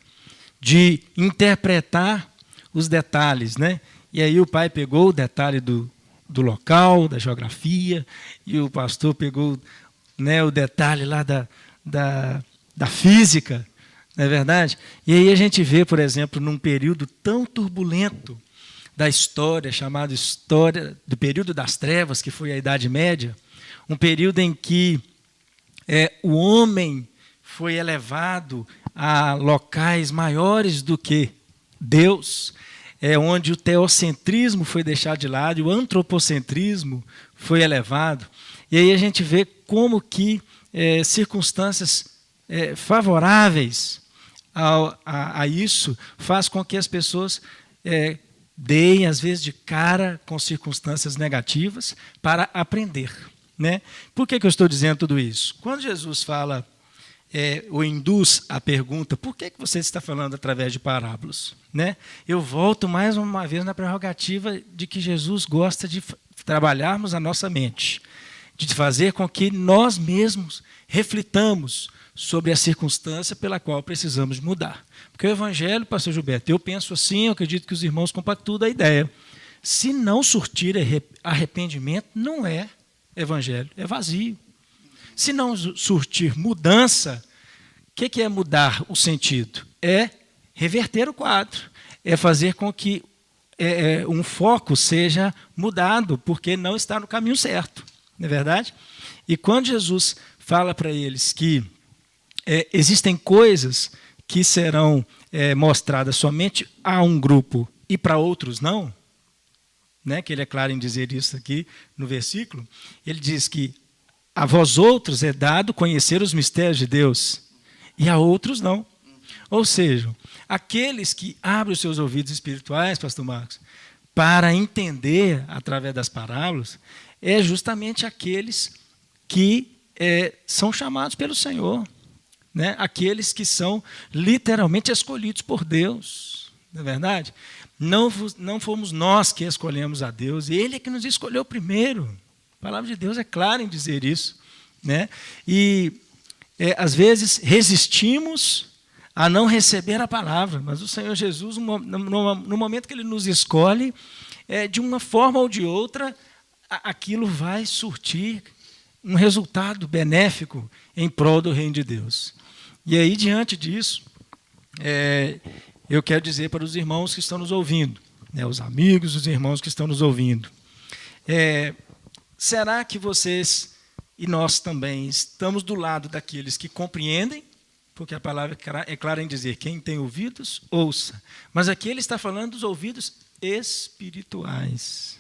de interpretar os detalhes, né? E aí o pai pegou o detalhe do local, da geografia, e o pastor pegou, né, o detalhe lá da física, não é verdade? E aí a gente vê, por exemplo, num período tão turbulento da história, chamado história do período das trevas, que foi a Idade Média, um período em que o homem foi elevado a locais maiores do que Deus, onde o teocentrismo foi deixado de lado, e o antropocentrismo foi elevado. E aí a gente vê como que circunstâncias favoráveis a isso faz com que as pessoas deem, às vezes, de cara com circunstâncias negativas para aprender, né? Por que eu estou dizendo tudo isso? Quando Jesus fala, ou induz a pergunta, por que você está falando através de parábolas? Né? Eu volto mais uma vez na prerrogativa de que Jesus gosta de trabalharmos a nossa mente, de fazer com que nós mesmos reflitamos sobre a circunstância pela qual precisamos mudar. Porque o Evangelho, pastor Gilberto, eu penso assim, eu acredito que os irmãos compactuam da ideia. Se não surtir arrependimento, não é Evangelho, é vazio. Se não surtir mudança, o que é mudar o sentido? É reverter o quadro, é fazer com que um foco seja mudado, porque não está no caminho certo, não é verdade? E quando Jesus fala para eles que existem coisas que serão mostradas somente a um grupo e para outros não, né, que ele é claro em dizer isso aqui no versículo, ele diz que a vós outros é dado conhecer os mistérios de Deus, e a outros não. Ou seja, aqueles que abrem os seus ouvidos espirituais, pastor Marcos, para entender através das parábolas, é justamente aqueles que são chamados pelo Senhor, né? Aqueles que são literalmente escolhidos por Deus, não é verdade? Não fomos nós que escolhemos a Deus, Ele é que nos escolheu primeiro. A palavra de Deus é clara em dizer isso, né? E às vezes resistimos a não receber a palavra, mas o Senhor Jesus, no momento que Ele nos escolhe, de uma forma ou de outra, aquilo vai surtir um resultado benéfico em prol do reino de Deus. E aí, diante disso, eu quero dizer para os irmãos que estão nos ouvindo, né, os amigos, os irmãos que estão nos ouvindo, será que vocês e nós também estamos do lado daqueles que compreendem? Porque a palavra é clara em dizer, quem tem ouvidos, ouça. Mas aqui ele está falando dos ouvidos espirituais.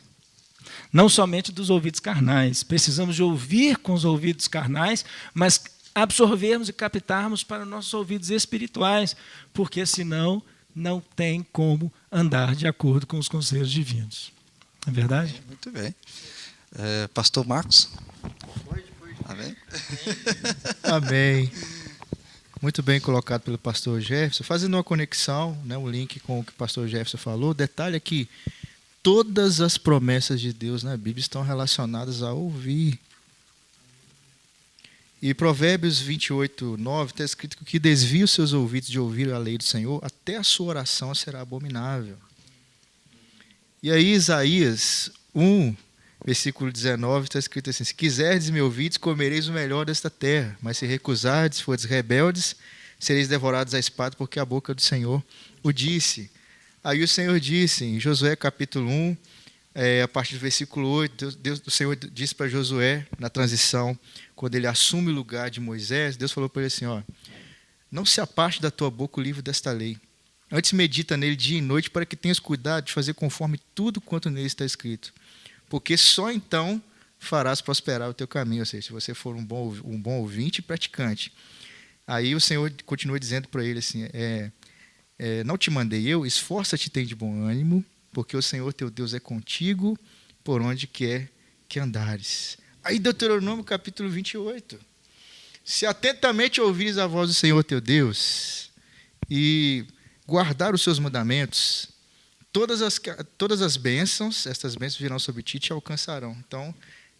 Não somente dos ouvidos carnais. Precisamos de ouvir com os ouvidos carnais, mas absorvermos e captarmos para nossos ouvidos espirituais, porque senão não tem como andar de acordo com os conselhos divinos. Não é verdade? Muito bem. Pastor Marcos? Amém? Amém. Muito bem colocado pelo pastor Jefferson. Fazendo uma conexão, né, um link com o que o pastor Jefferson falou, o detalhe é que todas as promessas de Deus na Bíblia estão relacionadas a ouvir. E Provérbios 28, 9 está escrito que o que desvia os seus ouvidos de ouvir a lei do Senhor, até a sua oração será abominável. E aí Isaías 1, versículo 19, está escrito assim: se quiserdes me ouvides, comereis o melhor desta terra, mas se recusardes, fordes rebeldes, sereis devorados à espada, porque a boca do Senhor o disse. Aí o Senhor disse, em Josué capítulo 1, a partir do versículo 8, o Senhor disse para Josué, na transição, quando ele assume o lugar de Moisés, Deus falou para ele assim, não se aparte da tua boca o livro desta lei, antes medita nele dia e noite, para que tenhas cuidado de fazer conforme tudo quanto nele está escrito, porque só então farás prosperar o teu caminho, ou seja, se você for um bom ouvinte e praticante. Aí o Senhor continua dizendo para ele assim, não te mandei eu, esforça-te e tem de bom ânimo, porque o Senhor teu Deus é contigo por onde quer que andares. Aí Deuteronômio capítulo 28. Se atentamente ouvires a voz do Senhor teu Deus e guardar os seus mandamentos, todas as bênçãos, estas bênçãos virão sobre ti e te alcançarão. Então,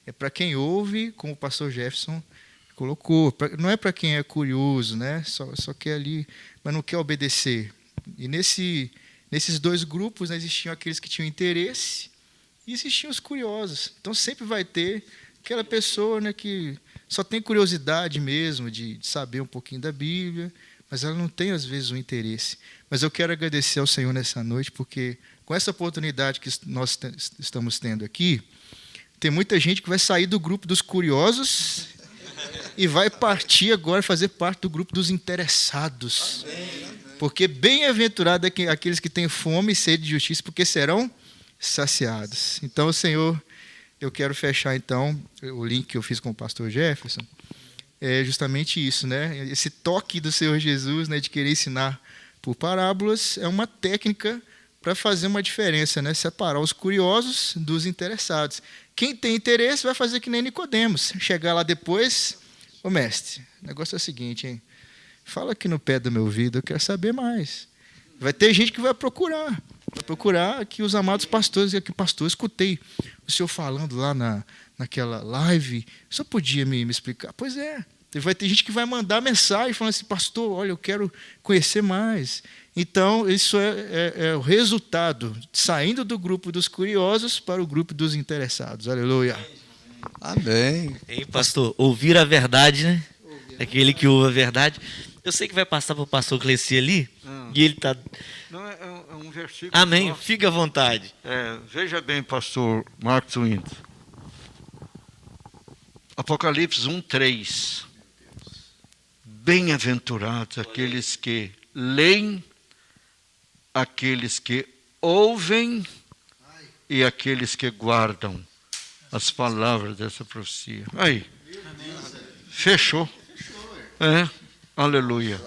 é para quem ouve, como o pastor Jefferson colocou, não é para quem é curioso, né? Só quer ali, mas não quer obedecer. E nesse nesses dois grupos, né, existiam aqueles que tinham interesse e existiam os curiosos. Então, sempre vai ter aquela pessoa, né, que só tem curiosidade mesmo de saber um pouquinho da Bíblia, mas ela não tem, às vezes, o interesse. Mas eu quero agradecer ao Senhor nessa noite, porque com essa oportunidade que nós estamos tendo aqui, tem muita gente que vai sair do grupo dos curiosos e vai partir agora, fazer parte do grupo dos interessados. Porque bem-aventurado é aqueles que têm fome e sede de justiça, porque serão saciados. Então, Senhor, eu quero fechar, então, o link que eu fiz com o pastor Jefferson, é justamente isso, né? Esse toque do Senhor Jesus, né, de querer ensinar por parábolas, é uma técnica para fazer uma diferença, né? Separar os curiosos dos interessados. Quem tem interesse vai fazer que nem Nicodemos, chegar lá depois, ô mestre, o negócio é o seguinte, hein? Fala aqui no pé do meu ouvido, eu quero saber mais. Vai ter gente que vai procurar aqui os amados pastores, e aqui, pastor, eu escutei o senhor falando lá naquela live, só podia me explicar? Pois é, vai ter gente que vai mandar mensagem falando assim, pastor, olha, eu quero conhecer mais. Então, isso é o resultado, saindo do grupo dos curiosos para o grupo dos interessados. Aleluia. Amém. Hein, pastor? Ouvir a verdade, né? Aquele que ouve a verdade. Eu sei que vai passar para o pastor Cleci ali, e ele está... Não, é um versículo. Amém, só. fica à vontade. Veja bem, pastor Marcos Winter. Apocalipse 1:3. Bem-aventurados aqueles que leem, aqueles que ouvem e aqueles que guardam as palavras dessa profecia. Aí, fechou. Aleluia.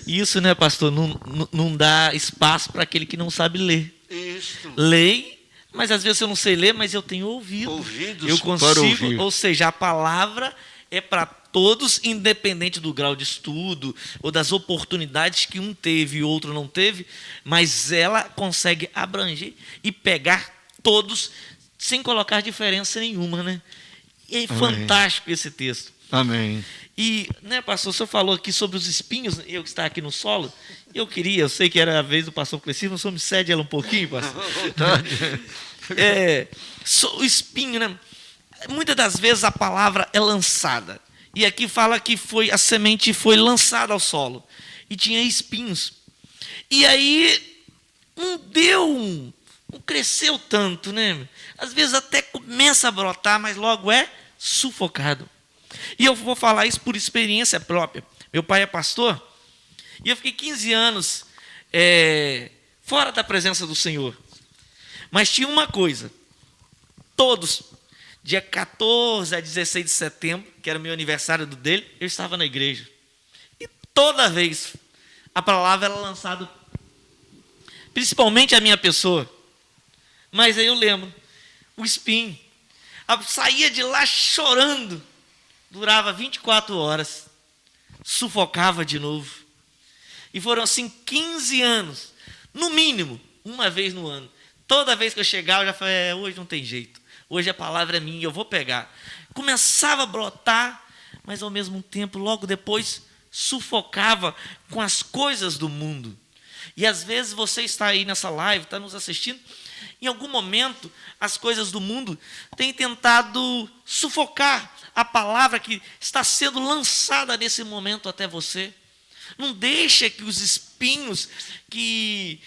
Isso, né, pastor, não dá espaço para aquele que não sabe ler. Isso. Leio, mas às vezes eu não sei ler, mas eu tenho ouvido. Ouvidos eu para consigo, ouvir. ou seja, a palavra é para todos, independente do grau de estudo ou das oportunidades que um teve e o outro não teve, mas ela consegue abranger e pegar todos sem colocar diferença nenhuma, né? E é fantástico esse texto. Amém. E, né, pastor, o senhor falou aqui sobre os espinhos, eu que está aqui no solo, eu sei que era a vez do pastor Cleci, o senhor me cede ela um pouquinho, pastor? O espinho, né? Muitas das vezes a palavra é lançada, e aqui fala que a semente foi lançada ao solo, e tinha espinhos, e aí não cresceu tanto, né? Às vezes até começa a brotar, mas logo é sufocado. E eu vou falar isso por experiência própria. Meu pai é pastor, e eu fiquei 15 anos fora da presença do Senhor. Mas tinha uma coisa, todos, dia 14 a 16 de setembro, que era meu aniversário do dele, eu estava na igreja. E toda vez a palavra era lançada, principalmente a minha pessoa. Mas aí eu lembro, o espinho, saía de lá chorando, durava 24 horas, sufocava de novo. E foram assim 15 anos, no mínimo, uma vez no ano. Toda vez que eu chegava, eu já falei, hoje não tem jeito. Hoje a palavra é minha, eu vou pegar. Começava a brotar, mas ao mesmo tempo, logo depois, sufocava com as coisas do mundo. E às vezes você está aí nessa live, está nos assistindo, em algum momento as coisas do mundo têm tentado sufocar a palavra que está sendo lançada nesse momento até você. Não deixa que os espinhos, que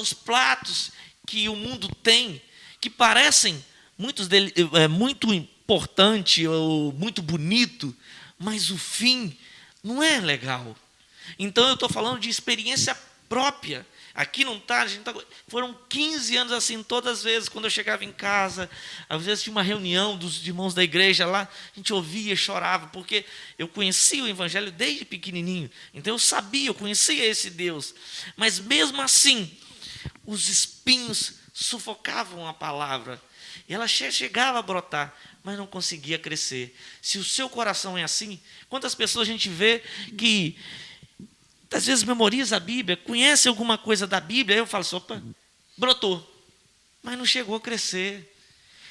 os pratos que o mundo tem, que parecem muitos deles muito importante ou muito bonito, mas o fim não é legal. Então eu estou falando de experiência própria. Aqui não está, foram 15 anos assim, todas as vezes, quando eu chegava em casa, às vezes tinha uma reunião dos irmãos da igreja lá, a gente ouvia, chorava, porque eu conhecia o evangelho desde pequenininho, então eu conhecia esse Deus, mas mesmo assim, os espinhos sufocavam a palavra, e ela chegava a brotar, mas não conseguia crescer. Se o seu coração é assim, quantas pessoas a gente vê que às vezes memoriza a Bíblia, conhece alguma coisa da Bíblia, aí eu falo assim, opa, brotou, mas não chegou a crescer.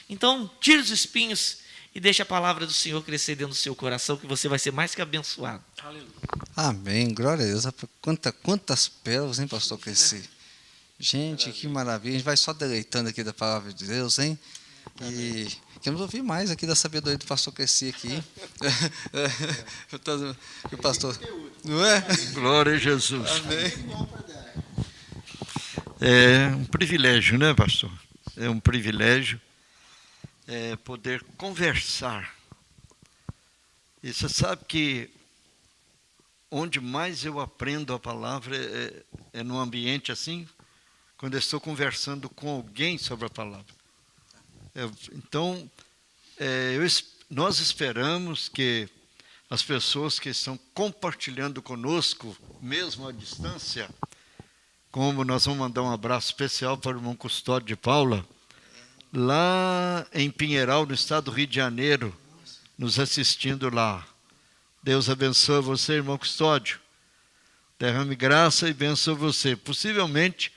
Então, tire os espinhos e deixe a palavra do Senhor crescer dentro do seu coração, que você vai ser mais que abençoado. Amém, glória a Deus. Quantas pérolas, hein, pastor Cleci? Gente, que maravilha. A gente vai só deleitando aqui da palavra de Deus, hein? E queremos ouvir mais aqui da sabedoria do pastor Cresci aqui. O pastor, não é? Glória a Jesus. Amém. É um privilégio, né, pastor? É um privilégio poder conversar. E você sabe que onde mais eu aprendo a palavra é num ambiente assim, quando eu estou conversando com alguém sobre a palavra. Então, nós esperamos que as pessoas que estão compartilhando conosco, mesmo à distância, como nós vamos mandar um abraço especial para o irmão Custódio de Paula, lá em Pinheiral, no estado do Rio de Janeiro, nos assistindo lá. Deus abençoe você, irmão Custódio. Derrame graça e benção você. Possivelmente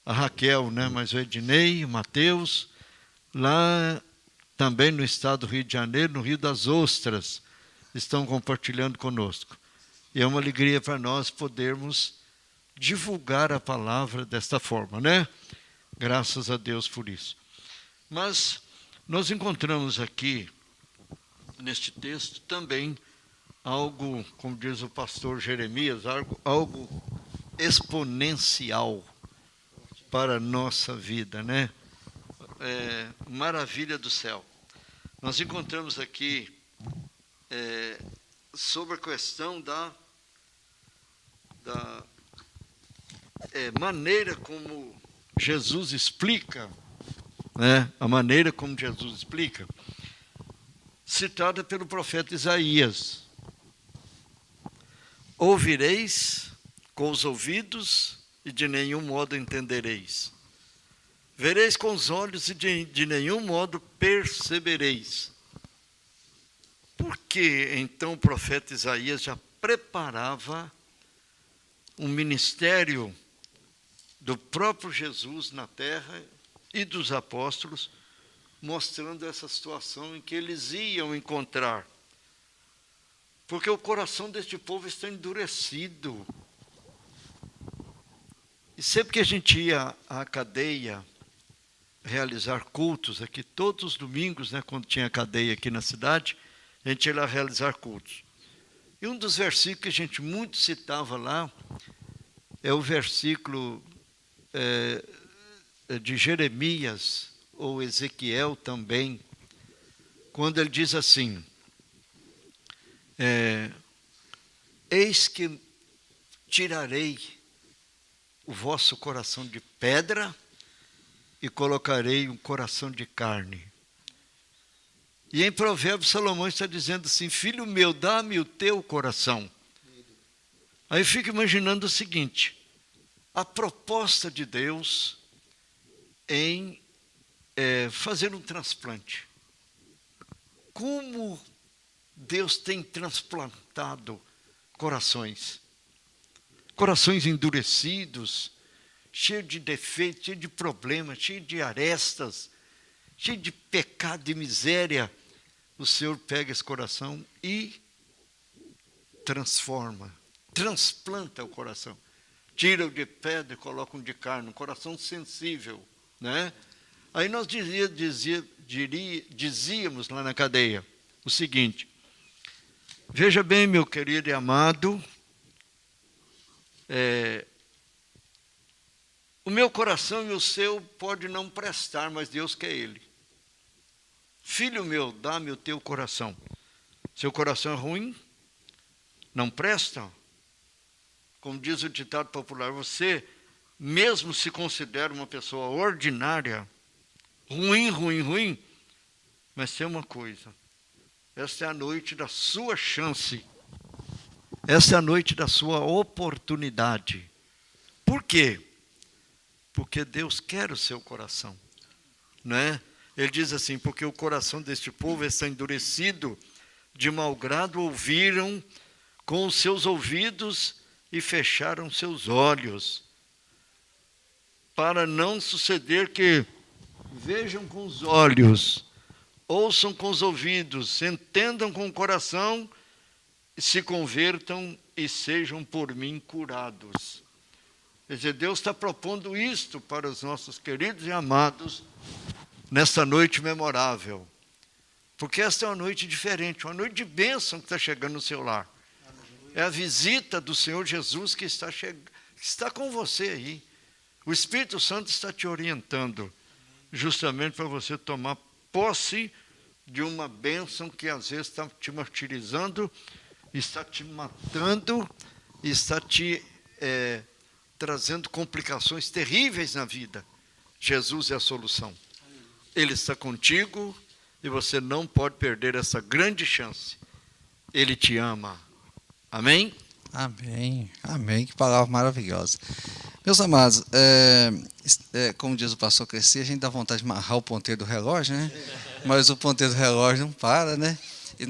a Raquel, né? Mas o Ednei, o Mateus, lá também no estado do Rio de Janeiro, no Rio das Ostras, estão compartilhando conosco. E é uma alegria para nós podermos divulgar a palavra desta forma, né? Graças a Deus por isso. Mas nós encontramos aqui, neste texto, também algo, como diz o pastor Jeremias, algo exponencial para a nossa vida, né? Maravilha do céu. Nós encontramos aqui sobre a questão da maneira como Jesus explica, né? A maneira como Jesus explica, citada pelo profeta Isaías. Ouvireis com os ouvidos e de nenhum modo entendereis. Vereis com os olhos e de nenhum modo percebereis. Por que então o profeta Isaías já preparava um ministério do próprio Jesus na terra e dos apóstolos, mostrando essa situação em que eles iam encontrar? Porque o coração deste povo está endurecido. E sempre que a gente ia à cadeia realizar cultos aqui, todos os domingos, né, quando tinha cadeia aqui na cidade, a gente ia lá realizar cultos. E um dos versículos que a gente muito citava lá é o versículo de Jeremias, ou Ezequiel também, quando ele diz assim: eis que tirarei o vosso coração de pedra e colocarei um coração de carne. E em Provérbios, Salomão está dizendo assim: filho meu, dá-me o teu coração. Aí eu fico imaginando o seguinte: a proposta de Deus em fazer um transplante. Como Deus tem transplantado corações endurecidos, cheios de defeitos, cheios de problemas, cheios de arestas, cheios de pecado e miséria. O Senhor pega esse coração e transforma, transplanta o coração. Tira-o de pedra e coloca um de carne, um coração sensível, né? Aí nós dizíamos lá na cadeia o seguinte: veja bem, meu querido e amado, o meu coração e o seu pode não prestar, mas Deus quer ele. Filho meu, dá-me o teu coração. Seu coração é ruim, não presta. Como diz o ditado popular, você mesmo se considera uma pessoa ordinária, ruim, mas tem uma coisa: esta é a noite da sua chance, esta é a noite da sua oportunidade. Por quê? Porque Deus quer o seu coração, né? Ele diz assim: porque o coração deste povo está endurecido, de mau grado ouviram com os seus ouvidos e fecharam seus olhos, para não suceder que vejam com os olhos, ouçam com os ouvidos, entendam com o coração, se convertam e sejam por mim curados. Quer dizer, Deus está propondo isto para os nossos queridos e amados nesta noite memorável. Porque esta é uma noite diferente, uma noite de bênção que está chegando no seu lar. É a visita do Senhor Jesus que está com você aí. O Espírito Santo está te orientando, justamente para você tomar posse de uma bênção que às vezes está te martirizando, está te matando, está te trazendo complicações terríveis na vida. Jesus é a solução. Ele está contigo e você não pode perder essa grande chance. Ele te ama. Amém? Amém, amém, que palavra maravilhosa. Meus amados, como diz o pastor Crescer, a gente dá vontade de amarrar o ponteiro do relógio, né? Mas o ponteiro do relógio não para, né? E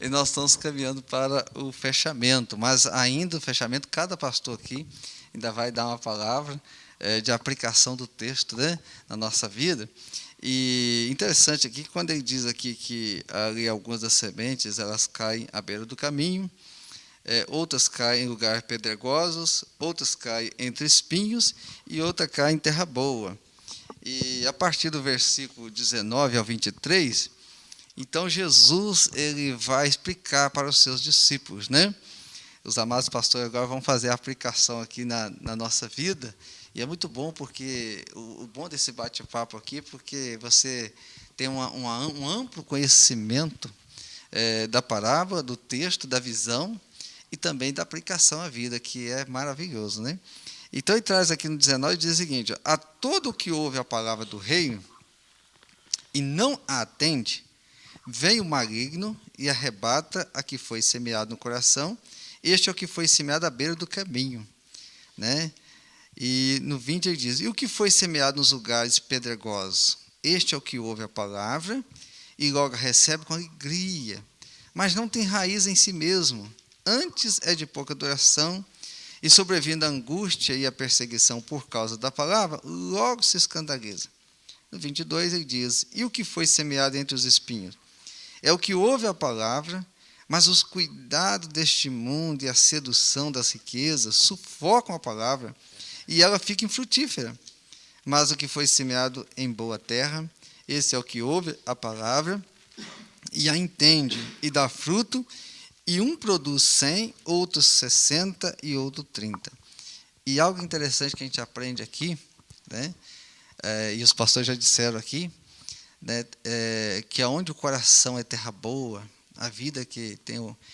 nós estamos caminhando para o fechamento, mas ainda o fechamento, cada pastor aqui ainda vai dar uma palavra de aplicação do texto, né, na nossa vida. E interessante aqui, quando ele diz aqui que ali algumas das sementes, elas caem à beira do caminho, outras caem em lugares pedregosos, outras caem entre espinhos e outras caem em terra boa. E a partir do versículo 19 ao 23, então Jesus ele vai explicar para os seus discípulos, né? Os amados pastores agora vão fazer a aplicação aqui na nossa vida, e é muito bom, porque o bom desse bate-papo aqui, porque você tem um amplo conhecimento da parábola, do texto, da visão, e também da aplicação à vida, que é maravilhoso, né? Então ele traz aqui no 19 e diz o seguinte: a todo o que ouve a palavra do reino e não a atende, vem o maligno e arrebata a que foi semeado no coração. Este é o que foi semeado à beira do caminho, né? E no 20 ele diz: e o que foi semeado nos lugares pedregosos? Este é o que ouve a palavra e logo a recebe com alegria, mas não tem raiz em si mesmo. Antes é de pouca duração, e sobrevindo a angústia e a perseguição por causa da palavra, logo se escandaliza. No 22 ele diz: e o que foi semeado entre os espinhos? É o que ouve a palavra, mas os cuidados deste mundo e a sedução das riquezas sufocam a palavra, e ela fica infrutífera. Mas o que foi semeado em boa terra, esse é o que ouve a palavra, e a entende, e dá fruto, e um produz 100, outro 60 e outro 30. E algo interessante que a gente aprende aqui, né, e os pastores já disseram aqui, né, que aonde o coração é terra boa, a vida que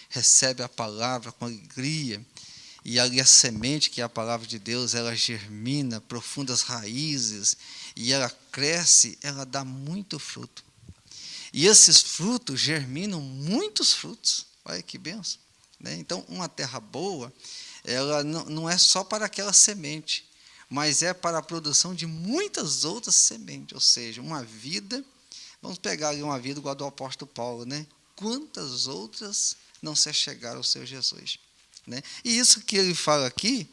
recebe a palavra com alegria, e ali a semente, que é a palavra de Deus, ela germina profundas raízes, e ela cresce, ela dá muito fruto. E esses frutos germinam muitos frutos. Olha que benção, né? Então, uma terra boa, ela não é só para aquela semente, mas é para a produção de muitas outras sementes, ou seja, uma vida, vamos pegar ali uma vida igual a do apóstolo Paulo, né? Quantas outras não se chegaram ao Senhor Jesus, né? E isso que ele fala aqui,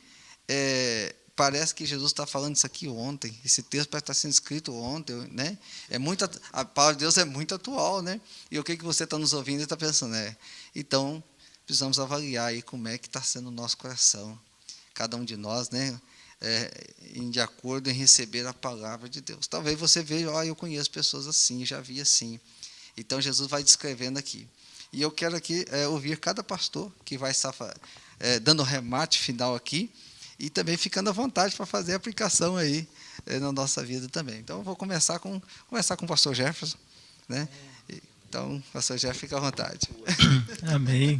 parece que Jesus está falando isso aqui ontem, esse texto parece estar sendo escrito ontem, né? A palavra de Deus é muito atual, né? E o que você está nos ouvindo e está pensando, Então, precisamos avaliar aí como é que está sendo o nosso coração, cada um de nós, né? De acordo em receber a palavra de Deus. Talvez você veja, eu conheço pessoas assim, já vi assim. Então, Jesus vai descrevendo aqui. E eu quero aqui ouvir cada pastor que vai estar dando o remate final aqui, e também ficando à vontade para fazer a aplicação aí na nossa vida também. Então, eu vou começar com o pastor Jefferson, né? Então, pastor Jefferson, fica à vontade. Amém.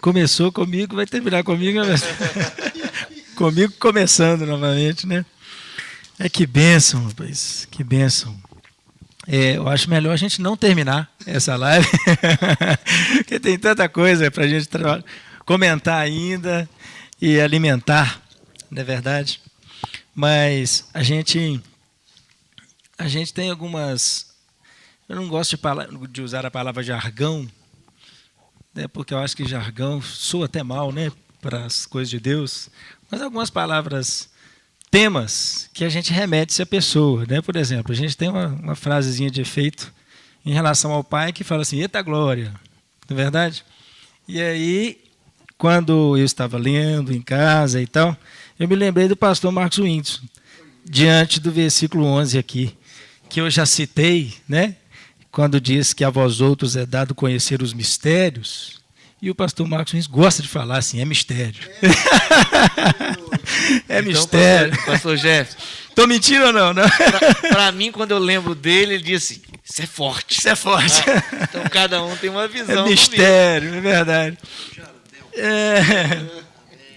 Começou comigo, vai terminar comigo. Comigo começando novamente, né? Que bênção, rapaz, que bênção. Eu acho melhor a gente não terminar essa live, porque tem tanta coisa para a gente comentar ainda e alimentar, não é verdade? Mas a gente tem algumas... Eu não gosto de usar a palavra jargão, né, porque eu acho que jargão soa até mal, né, para as coisas de Deus, mas algumas palavras, temas que a gente remete-se à pessoa, né? Por exemplo, a gente tem uma frasezinha de efeito em relação ao pai que fala assim: eita glória, não é verdade? E aí, quando eu estava lendo em casa e tal, eu me lembrei do pastor Marcos Whindersson, diante do versículo 11 aqui, que eu já citei, né? Quando diz que a vós outros é dado conhecer os mistérios, e o pastor Marcos Whindersson gosta de falar assim, é mistério. É Então, mistério. Pastor Jeff, Estou mentindo ou não? Não. para mim, quando eu lembro dele, ele diz assim, isso é forte. Isso é forte. Então, cada um tem uma visão. É mistério, é verdade.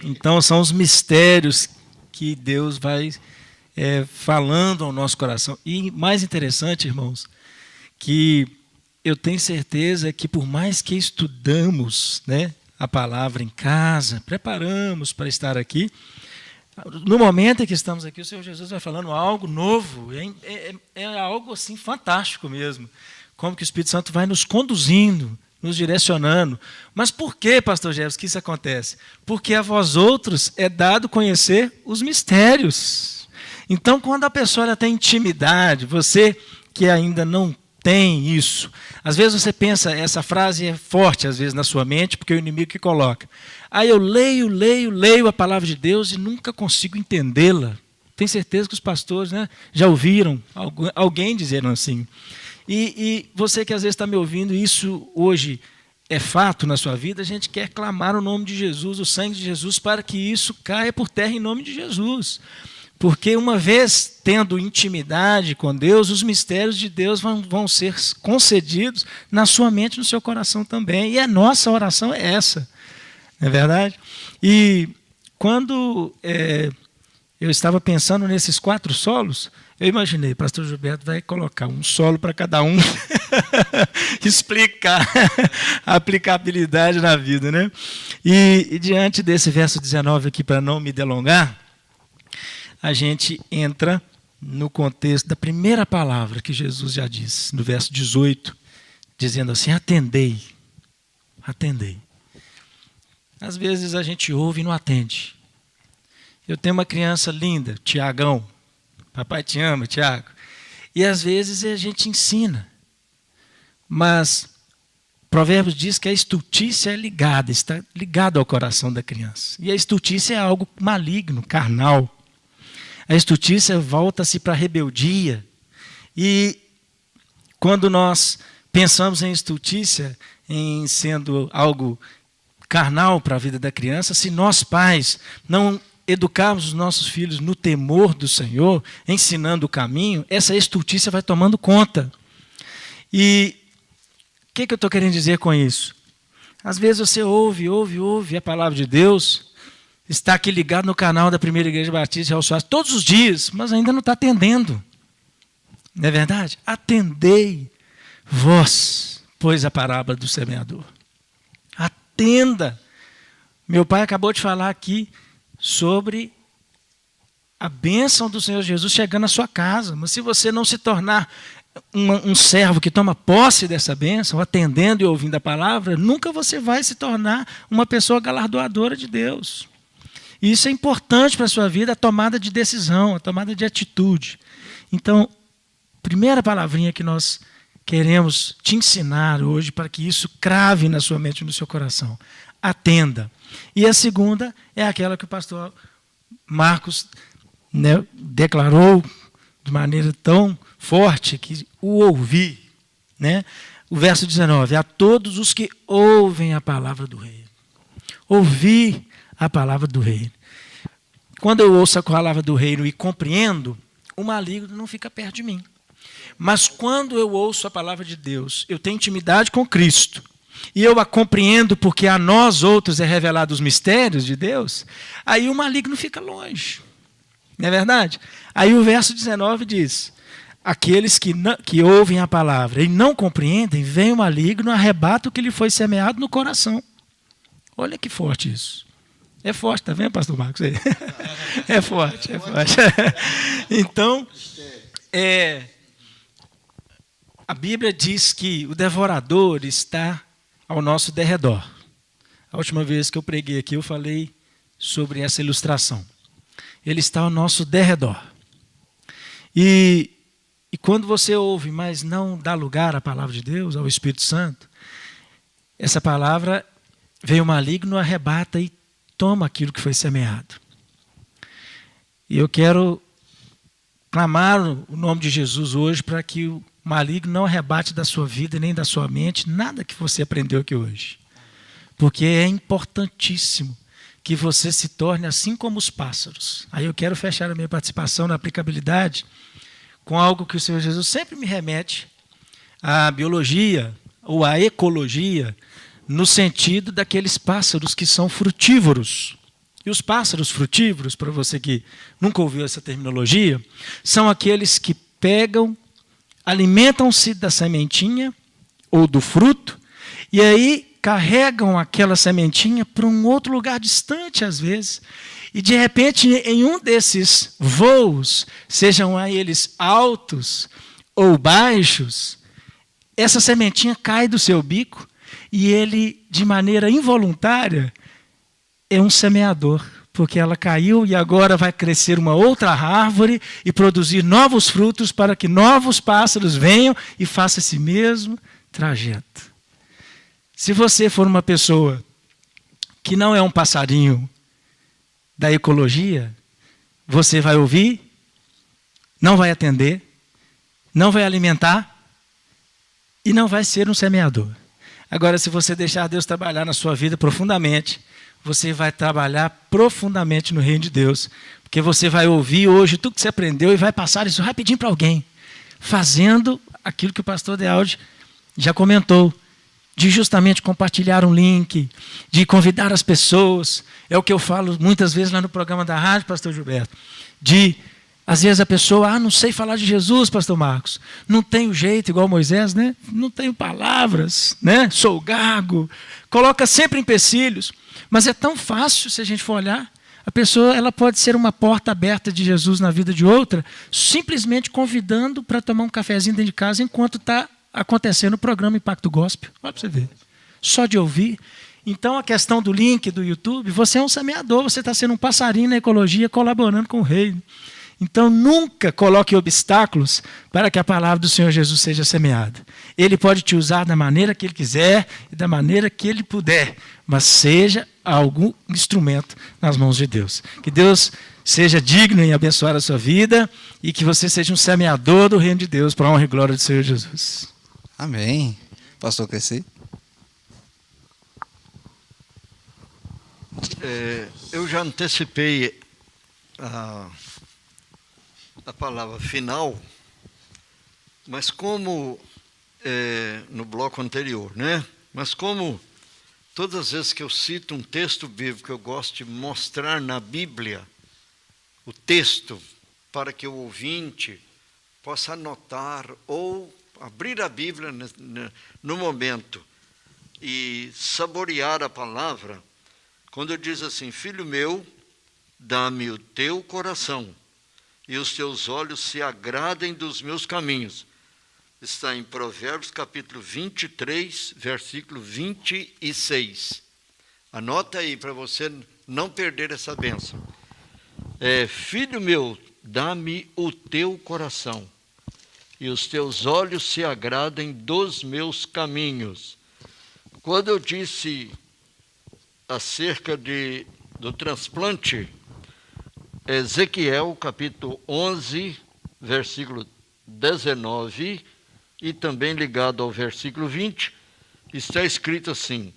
Então, são os mistérios que Deus vai falando ao nosso coração. E mais interessante, irmãos, que eu tenho certeza que por mais que estudamos, né, a palavra em casa, preparamos para estar aqui, no momento em que estamos aqui, o Senhor Jesus vai falando algo novo, é algo assim fantástico mesmo, como que o Espírito Santo vai nos conduzindo, nos direcionando. Mas por que, pastor Jefferson, que isso acontece? Porque a vós outros é dado conhecer os mistérios. Então, quando a pessoa ela tem intimidade, você que ainda não tem isso, às vezes você pensa, essa frase é forte às vezes na sua mente, porque é o inimigo que coloca. Aí eu leio a palavra de Deus e nunca consigo entendê-la. Tenho certeza que os pastores, né, já ouviram alguém dizer assim. E você que às vezes está me ouvindo, isso hoje é fato na sua vida, a gente quer clamar o nome de Jesus, o sangue de Jesus, para que isso caia por terra em nome de Jesus. Porque uma vez tendo intimidade com Deus, os mistérios de Deus vão ser concedidos na sua mente e no seu coração também. E a nossa oração é essa, não é verdade? E quando eu estava pensando nesses 4 solos, eu imaginei, pastor Gilberto vai colocar um solo para cada um, explicar a aplicabilidade na vida, né? E diante desse verso 19 aqui, para não me delongar, a gente entra no contexto da primeira palavra que Jesus já disse, no verso 18, dizendo assim, atendei, atendei. Às vezes a gente ouve e não atende. Eu tenho uma criança linda, Tiagão, papai te ama, Tiago, e às vezes a gente ensina, mas Provérbios diz que a estultícia é ligada, está ligada ao coração da criança, e a estultícia é algo maligno, carnal. A estultícia volta-se para a rebeldia. E quando nós pensamos em estultícia, em sendo algo carnal para a vida da criança, se nós pais não educarmos os nossos filhos no temor do Senhor, ensinando o caminho, essa estultícia vai tomando conta. E o que eu estou querendo dizer com isso? Às vezes você ouve a palavra de Deus, está aqui ligado no canal da Primeira Igreja Batista de Raul Soares todos os dias, mas ainda não está atendendo. Não é verdade? Atendei vós, pois a parábola do semeador. Atenda. Meu pai acabou de falar aqui sobre a bênção do Senhor Jesus chegando à sua casa. Mas se você não se tornar um servo que toma posse dessa bênção, atendendo e ouvindo a palavra, nunca você vai se tornar uma pessoa galardoadora de Deus. E isso é importante para a sua vida, a tomada de decisão, a tomada de atitude. Então, primeira palavrinha que nós queremos te ensinar hoje, para que isso crave na sua mente e no seu coração. Atenda. E a segunda é aquela que o pastor Marcos, né, declarou de maneira tão forte, que o ouvir. Né? O verso 19, a todos os que ouvem a palavra do rei. Ouvir a palavra do reino. Quando eu ouço a palavra do reino e compreendo, o maligno não fica perto de mim. Mas quando eu ouço a palavra de Deus, eu tenho intimidade com Cristo, e eu a compreendo porque a nós outros é revelado os mistérios de Deus, aí o maligno fica longe. Não é verdade? Aí o verso 19 diz, aqueles que ouvem a palavra e não compreendem, vem o maligno, arrebata o que lhe foi semeado no coração. Olha que forte isso. É forte, está vendo, pastor Marcos? É forte, é forte. Então, a Bíblia diz que o devorador está ao nosso derredor. A última vez que eu preguei aqui, eu falei sobre essa ilustração. Ele está ao nosso derredor. E quando você ouve, mas não dá lugar à palavra de Deus, ao Espírito Santo, essa palavra vem o maligno, arrebata e toma aquilo que foi semeado. E eu quero clamar o nome de Jesus hoje para que o maligno não arrebate da sua vida nem da sua mente nada que você aprendeu aqui hoje. Porque é importantíssimo que você se torne assim como os pássaros. Aí eu quero fechar a minha participação na aplicabilidade com algo que o Senhor Jesus sempre me remete à biologia ou à ecologia, no sentido daqueles pássaros que são frutívoros. E os pássaros frutívoros, para você que nunca ouviu essa terminologia, são aqueles que pegam, alimentam-se da sementinha ou do fruto, e aí carregam aquela sementinha para um outro lugar distante, às vezes, e de repente, em um desses voos, sejam eles altos ou baixos, essa sementinha cai do seu bico e ele, de maneira involuntária, é um semeador, porque ela caiu e agora vai crescer uma outra árvore e produzir novos frutos para que novos pássaros venham e façam esse mesmo trajeto. Se você for uma pessoa que não é um passarinho da ecologia, você vai ouvir, não vai atender, não vai alimentar e não vai ser um semeador. Agora, se você deixar Deus trabalhar na sua vida profundamente, você vai trabalhar profundamente no reino de Deus, porque você vai ouvir hoje tudo que você aprendeu e vai passar isso rapidinho para alguém, fazendo aquilo que o pastor Dealdi já comentou, de justamente compartilhar um link, de convidar as pessoas. É o que eu falo muitas vezes lá no programa da rádio, pastor Gilberto, às vezes a pessoa, não sei falar de Jesus, pastor Marcos, não tenho jeito igual Moisés, né? Não tenho palavras, né? Sou gago, coloca sempre empecilhos, mas é tão fácil se a gente for olhar. A pessoa ela pode ser uma porta aberta de Jesus na vida de outra, simplesmente convidando para tomar um cafezinho dentro de casa enquanto está acontecendo o programa Impacto Gospel. Olha para você ver. Só de ouvir. Então, a questão do link do YouTube, você é um semeador, você está sendo um passarinho na ecologia, colaborando com o reino. Então, nunca coloque obstáculos para que a palavra do Senhor Jesus seja semeada. Ele pode te usar da maneira que Ele quiser e da maneira que Ele puder, mas seja algum instrumento nas mãos de Deus. Que Deus seja digno em abençoar a sua vida e que você seja um semeador do reino de Deus para a honra e glória do Senhor Jesus. Amém. Pastor Cresci? Eu já antecipei a palavra final, mas como no bloco anterior, né? Mas como todas as vezes que eu cito um texto bíblico, eu gosto de mostrar na Bíblia o texto para que o ouvinte possa anotar ou abrir a Bíblia no momento e saborear a palavra. Quando diz assim, filho meu, dá-me o teu coração e os teus olhos se agradem dos meus caminhos. Está em Provérbios capítulo 23, versículo 26. Anota aí para você não perder essa bênção. Filho meu, dá-me o teu coração e os teus olhos se agradem dos meus caminhos. Quando eu disse acerca do transplante, Ezequiel, capítulo 11, versículo 19, e também ligado ao versículo 20, está escrito assim,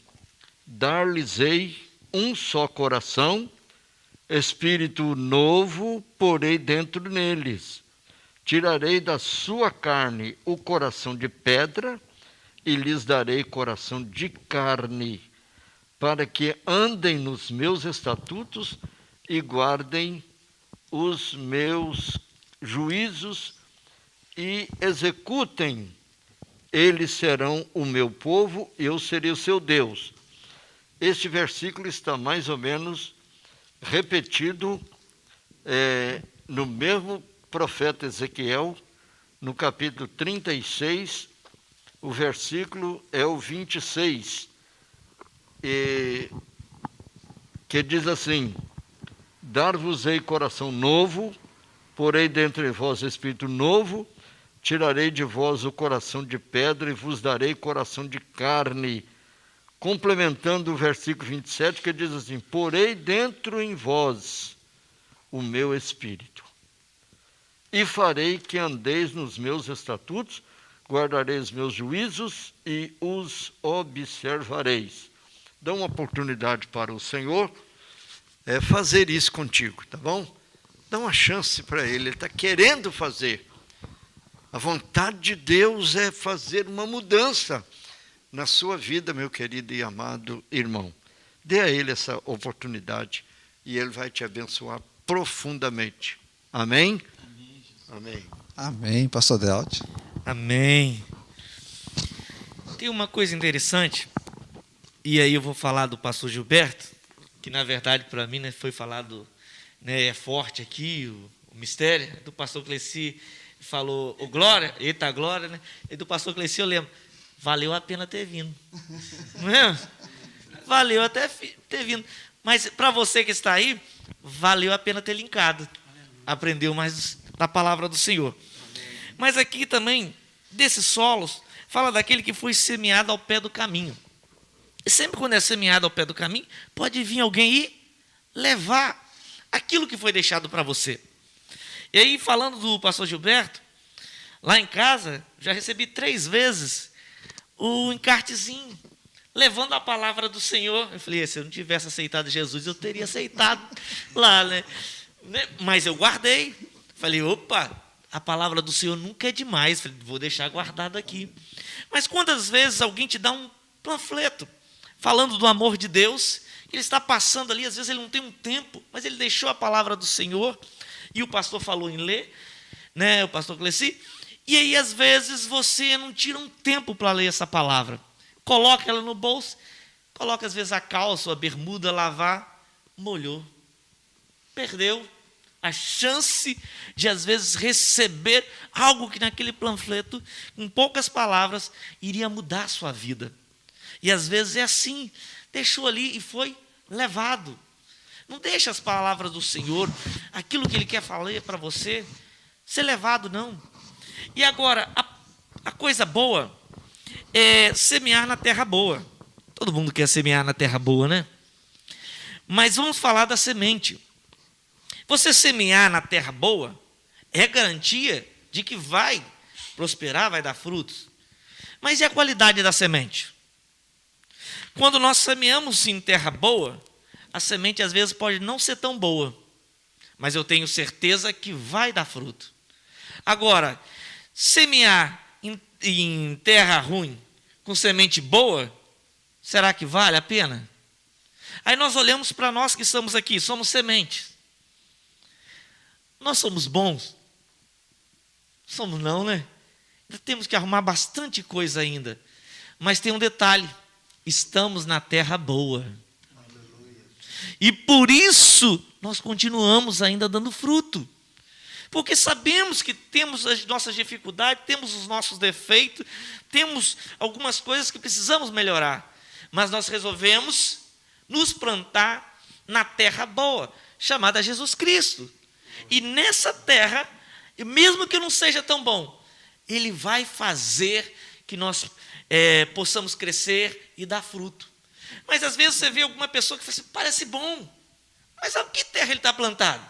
dar-lhes-ei um só coração, espírito novo porei dentro neles, tirarei da sua carne o coração de pedra e lhes darei coração de carne, para que andem nos meus estatutos e guardem os meus juízos e executem. Eles serão o meu povo e eu serei o seu Deus. Este versículo está mais ou menos repetido no mesmo profeta Ezequiel, no capítulo 36, o versículo é o 26, que diz assim, dar-vos-ei coração novo, porei dentre vós espírito novo, tirarei de vós o coração de pedra e vos darei coração de carne. Complementando o versículo 27, que diz assim, porei dentro em vós o meu espírito. E farei que andeis nos meus estatutos, guardarei os meus juízos e os observareis. Dá uma oportunidade para o Senhor fazer isso contigo, tá bom? Dá uma chance para Ele está querendo fazer. A vontade de Deus é fazer uma mudança na sua vida, meu querido e amado irmão. Dê a Ele essa oportunidade e Ele vai te abençoar profundamente. Amém? Amém. Amém, pastor Delti. Amém. Tem uma coisa interessante, e aí eu vou falar do pastor Gilberto, que na verdade para mim, né, foi falado, né, é forte aqui, o mistério do pastor Cleci falou, o Glória, eita Glória, né? E do pastor Cleci eu lembro, valeu a pena ter vindo. Não é? Valeu até ter vindo. Mas para você que está aí, valeu a pena ter linkado. Aprendeu mais da palavra do Senhor. Mas aqui também, desses solos, fala daquele que foi semeado ao pé do caminho. E sempre quando é semeado ao pé do caminho, pode vir alguém e levar aquilo que foi deixado para você. E aí, falando do pastor Gilberto, lá em casa, já recebi 3 vezes o encartezinho, levando a palavra do Senhor. Eu falei, se eu não tivesse aceitado Jesus, eu teria aceitado lá, né? Mas eu guardei. Falei, opa, a palavra do Senhor nunca é demais. Falei, vou deixar guardado aqui. Mas quantas vezes alguém te dá um panfleto falando do amor de Deus, ele está passando ali, às vezes ele não tem um tempo, mas ele deixou a palavra do Senhor, e o pastor falou em ler, né, o pastor Cleci, e aí às vezes você não tira um tempo para ler essa palavra, coloca ela no bolso, coloca às vezes a calça ou a bermuda, lavar, molhou, perdeu a chance de às vezes receber algo que naquele panfleto, com poucas palavras, iria mudar a sua vida. E às vezes é assim, deixou ali e foi levado. Não deixa as palavras do Senhor, aquilo que Ele quer falar para você, ser levado, não. E agora, a coisa boa é semear na terra boa. Todo mundo quer semear na terra boa, né? Mas vamos falar da semente. Você semear na terra boa é garantia de que vai prosperar, vai dar frutos. Mas e a qualidade da semente? Quando nós semeamos em terra boa, a semente às vezes pode não ser tão boa, mas eu tenho certeza que vai dar fruto. Agora, semear em terra ruim com semente boa, será que vale a pena? Aí nós olhamos para nós que estamos aqui, somos sementes. Nós somos bons? Somos não, né? Ainda temos que arrumar bastante coisa ainda. Mas tem um detalhe, estamos na terra boa. E por isso nós continuamos ainda dando fruto. Porque sabemos que temos as nossas dificuldades, temos os nossos defeitos, temos algumas coisas que precisamos melhorar. Mas nós resolvemos nos plantar na terra boa, chamada Jesus Cristo. E nessa terra, mesmo que não seja tão bom, Ele vai fazer que nós possamos crescer e dar fruto. Mas às vezes você vê alguma pessoa que fala assim, parece bom, mas a que terra ele está plantado?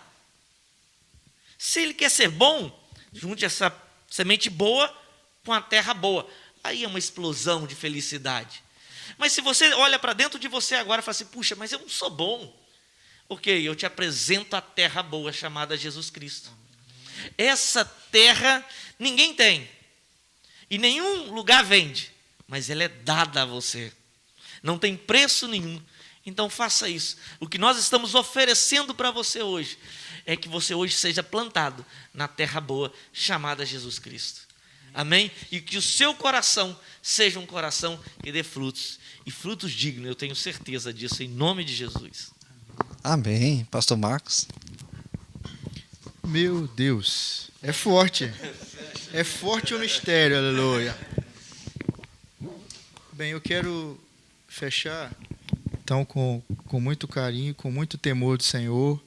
Se ele quer ser bom, junte essa semente boa com a terra boa. Aí é uma explosão de felicidade. Mas se você olha para dentro de você agora e fala assim, puxa, mas eu não sou bom. Ok, eu te apresento a terra boa chamada Jesus Cristo. Essa terra ninguém tem. E nenhum lugar vende. Mas ela é dada a você. Não tem preço nenhum. Então faça isso. O que nós estamos oferecendo para você hoje é que você hoje seja plantado na terra boa chamada Jesus Cristo. Amém? E que o seu coração seja um coração que dê frutos. E frutos dignos, eu tenho certeza disso, em nome de Jesus. Amém. Pastor Marcos. Meu Deus, é forte. É forte o mistério, aleluia. Bem, eu quero fechar, então, com muito carinho, com muito temor do Senhor.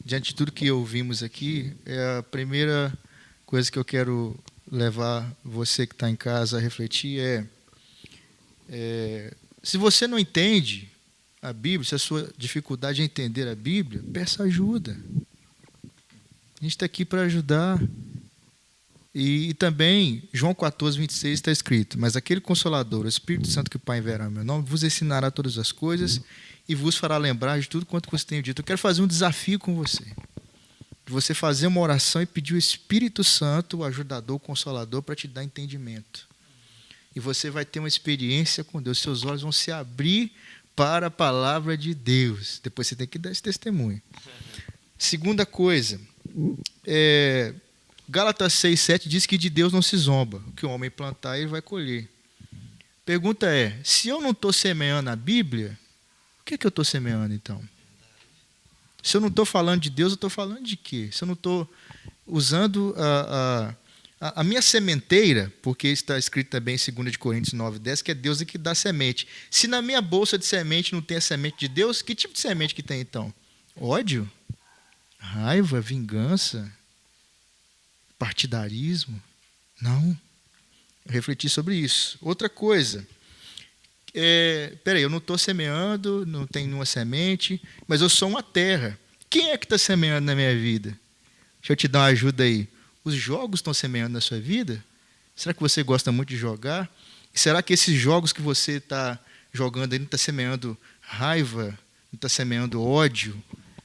Diante de tudo que ouvimos aqui, é a primeira coisa que eu quero levar você que está em casa a refletir se você não entende a Bíblia, se a sua dificuldade é entender a Bíblia, peça ajuda. A gente está aqui para ajudar. E também, João 14, 26 está escrito: mas aquele Consolador, o Espírito Santo que o Pai enviará em meu nome, vos ensinará todas as coisas e vos fará lembrar de tudo quanto você tem dito. Eu quero fazer um desafio com você. De você fazer uma oração e pedir o Espírito Santo, o ajudador, o Consolador, para te dar entendimento. E você vai ter uma experiência com Deus. Seus olhos vão se abrir para a palavra de Deus. Depois você tem que dar esse testemunho. Segunda coisa, Gálatas 6,7 diz que de Deus não se zomba. O que o homem plantar, ele vai colher. Pergunta é, se eu não estou semeando a Bíblia, o que eu estou semeando então? Se eu não estou falando de Deus, eu estou falando de quê? Se eu não estou usando a minha sementeira, porque está escrito também em 2 Coríntios 9,10, que é Deus que dá semente. Se na minha bolsa de semente não tem a semente de Deus, que tipo de semente que tem então? Ódio? Raiva? Vingança? Partidarismo? Não. Eu refleti sobre isso. Outra coisa. Peraí, eu não estou semeando, não tenho nenhuma semente, mas eu sou uma terra. Quem é que está semeando na minha vida? Deixa eu te dar uma ajuda aí. Os jogos estão semeando na sua vida? Será que você gosta muito de jogar? E será que esses jogos que você está jogando aí não está semeando raiva, não está semeando ódio,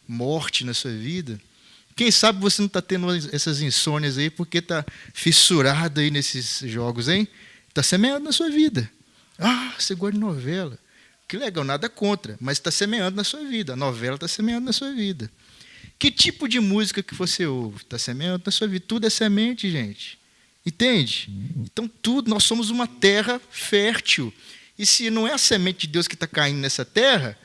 morte na sua vida? Quem sabe você não está tendo essas insônias aí porque está fissurado aí nesses jogos, hein? Está semeando na sua vida. Ah, você gosta de novela. Que legal, nada contra, mas está semeando na sua vida. A novela está semeando na sua vida. Que tipo de música que você ouve? Está semeando na sua vida. Tudo é semente, gente. Entende? Então, tudo, nós somos uma terra fértil. E se não é a semente de Deus que está caindo nessa terra,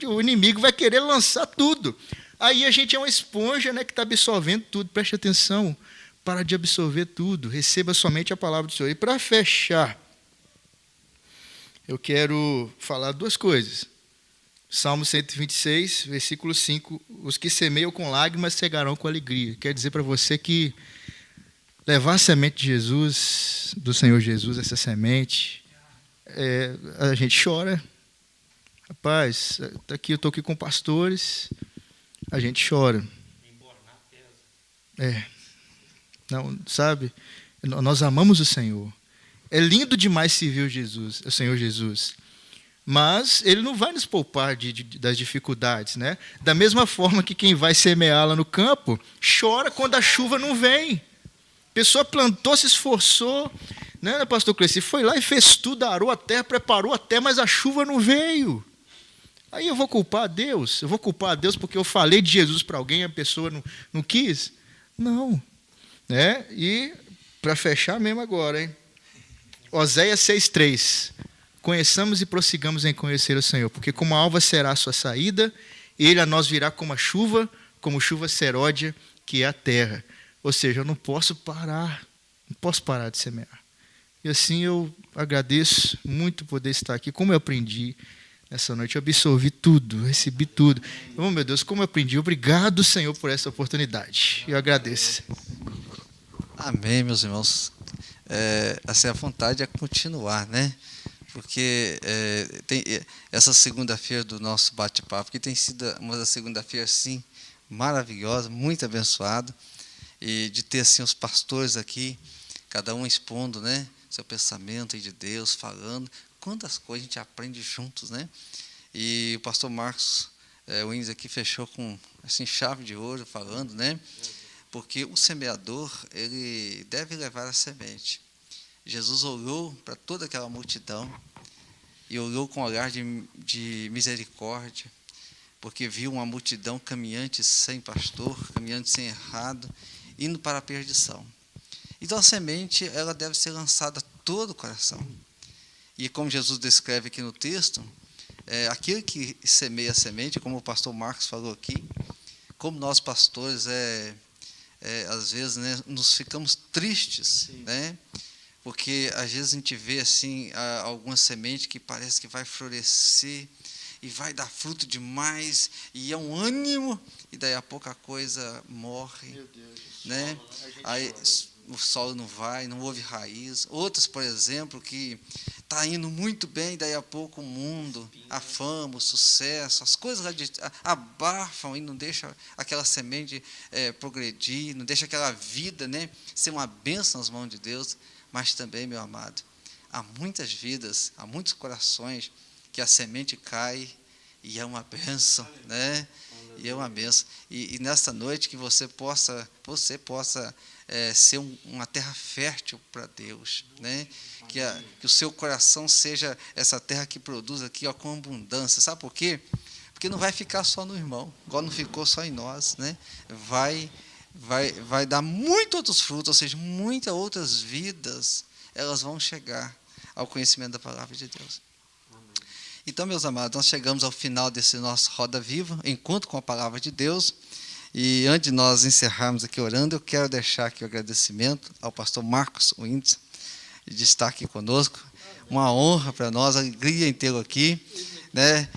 o inimigo vai querer lançar tudo. Aí a gente é uma esponja, né, que está absorvendo tudo. Preste atenção, para de absorver tudo. Receba somente a palavra do Senhor. E para fechar, eu quero falar duas coisas. Salmo 126, versículo 5. Os que semeiam com lágrimas cegarão com alegria. Quer dizer para você que levar a semente de Jesus, do Senhor Jesus, essa semente, a gente chora. Rapaz, eu estou aqui com pastores, a gente chora. Não, sabe? Nós amamos o Senhor. É lindo demais servir o Senhor Jesus. Mas Ele não vai nos poupar das dificuldades, né? Da mesma forma que quem vai semear lá no campo, chora quando a chuva não vem. A pessoa plantou, se esforçou, né, pastor Cleci? Foi lá e fez tudo, arou a terra, preparou a terra, mas a chuva não veio. Aí eu vou culpar a Deus? Eu vou culpar a Deus porque eu falei de Jesus para alguém e a pessoa não quis? Não. Né? E, para fechar mesmo agora, hein? Oséias 6,3. Conheçamos e prossigamos em conhecer o Senhor, porque como a alva será a sua saída, Ele a nós virá como chuva seródia, que é a terra. Ou seja, eu não posso parar de semear. E assim eu agradeço muito poder estar aqui. Como eu aprendi nessa noite, eu absorvi tudo, recebi tudo. Oh, meu Deus, como eu aprendi. Obrigado, Senhor, por essa oportunidade. Eu agradeço. Amém, meus irmãos. Assim, a vontade é continuar, né? Porque tem essa segunda-feira do nosso bate-papo, que tem sido uma das segunda-feiras, assim, maravilhosa, muito abençoada, e de ter, assim, os pastores aqui, cada um expondo, né, seu pensamento de Deus, falando, quantas coisas a gente aprende juntos, né? E o pastor Marcos Wins aqui fechou com, assim, chave de ouro, falando, né? Porque o semeador, ele deve levar a semente. Jesus olhou para toda aquela multidão e olhou com um olhar de misericórdia, porque viu uma multidão caminhante sem pastor, caminhante sem errado, indo para a perdição. Então a semente, ela deve ser lançada a todo o coração. E como Jesus descreve aqui no texto, aquele que semeia a semente, como o pastor Marcos falou aqui, como nós pastores, às vezes, né, nos ficamos tristes, né? Porque às vezes a gente vê assim alguma semente que parece que vai florescer e vai dar fruto demais e é um ânimo, e daí a pouco a coisa morre. Meu Deus, né? Aí o solo não vai, não houve raiz. Outras, por exemplo, que está indo muito bem, daí a pouco o mundo, a fama, o sucesso, as coisas abafam e não deixa aquela semente progredir, não deixa aquela vida, né, ser uma bênção nas mãos de Deus. Mas também, meu amado, há muitas vidas, há muitos corações que a semente cai e é uma bênção, né? E é uma bênção. E nesta noite que você possa ser uma terra fértil para Deus, né? Que o seu coração seja essa terra que produz aqui, ó, com abundância. Sabe por quê? Porque não vai ficar só no irmão, igual não ficou só em nós, né? Vai dar muitos outros frutos, ou seja, muitas outras vidas, elas vão chegar ao conhecimento da palavra de Deus. Então, meus amados, nós chegamos ao final desse nosso Roda Viva, encontro com a palavra de Deus. E antes de nós encerrarmos aqui orando, eu quero deixar aqui o agradecimento ao pastor Marcos Wintz, de estar aqui conosco. Uma honra para nós, alegria em tê-lo aqui, né?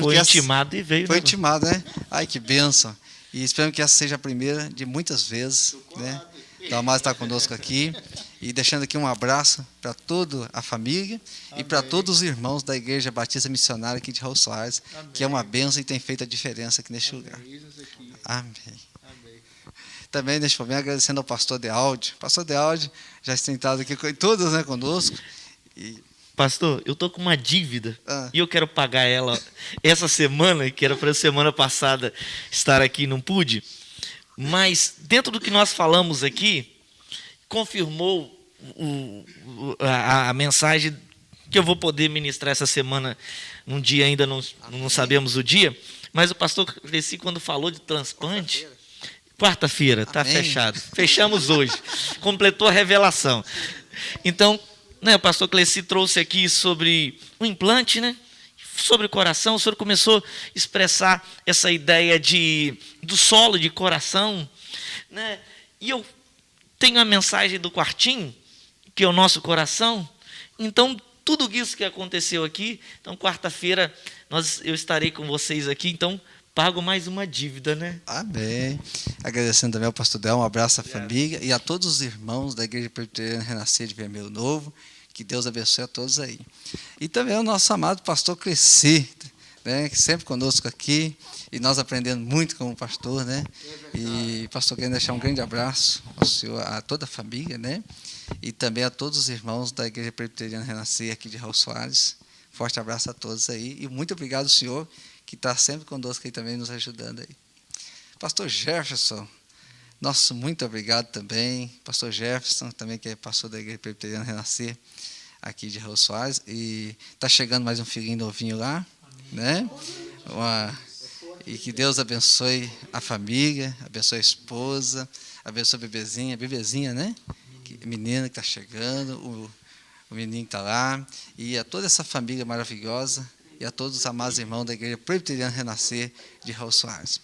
Foi intimado e veio. Foi intimado, né? Ai, que bênção. E esperamos que essa seja a primeira de muitas vezes, né? Então, amado está conosco aqui. E deixando aqui um abraço para toda a família. Amém. E para todos os irmãos da Igreja Batista Missionária aqui de Raul Soares, que é uma bênção e tem feito a diferença aqui neste lugar. Amém. Também, neste momento, agradecendo ao pastor Dealdi. Pastor Dealdi já está sentado aqui todos, né, conosco. Pastor, eu estou com uma dívida e eu quero pagar ela essa semana, que era para a semana passada estar aqui, não pude. Mas, dentro do que nós falamos aqui, confirmou a mensagem que eu vou poder ministrar essa semana, num dia ainda não sabemos o dia, mas o pastor Cleci, quando falou de transplante, quarta-feira, está fechado, fechamos hoje, completou a revelação. Então, né, o pastor Cleci trouxe aqui sobre o implante, né? Sobre o coração, o senhor começou a expressar essa ideia do solo de coração, né? E eu tenho a mensagem do quartinho, que é o nosso coração. Então, tudo isso que aconteceu aqui, então, quarta-feira, eu estarei com vocês aqui, então, pago mais uma dívida, né? Amém. Agradecendo também ao pastor Del, um abraço à família e a todos os irmãos da Igreja Presbiteriana Renascer de Vermelho Novo. Que Deus abençoe a todos aí. E também o nosso amado pastor Cleci, né, que sempre conosco aqui, e nós aprendendo muito com o pastor, né? E pastor, quero deixar um grande abraço ao senhor, a toda a família, né? E também a todos os irmãos da Igreja Presbiteriana Renascer aqui de Raul Soares. Forte abraço a todos aí. E muito obrigado, senhor, que está sempre conosco aí também, nos ajudando aí. Pastor Jefferson, nosso muito obrigado também. Pastor Jefferson, também que é pastor da Igreja Presbiteriana Renascer, aqui de Raul Soares. E está chegando mais um filhinho novinho lá, né? E que Deus abençoe a família, abençoe a esposa, abençoe a bebezinha, né? Menina que está chegando, o menino que está lá. E a toda essa família maravilhosa e a todos os amados irmãos da Igreja Presbiteriana Renascer de Raul Soares.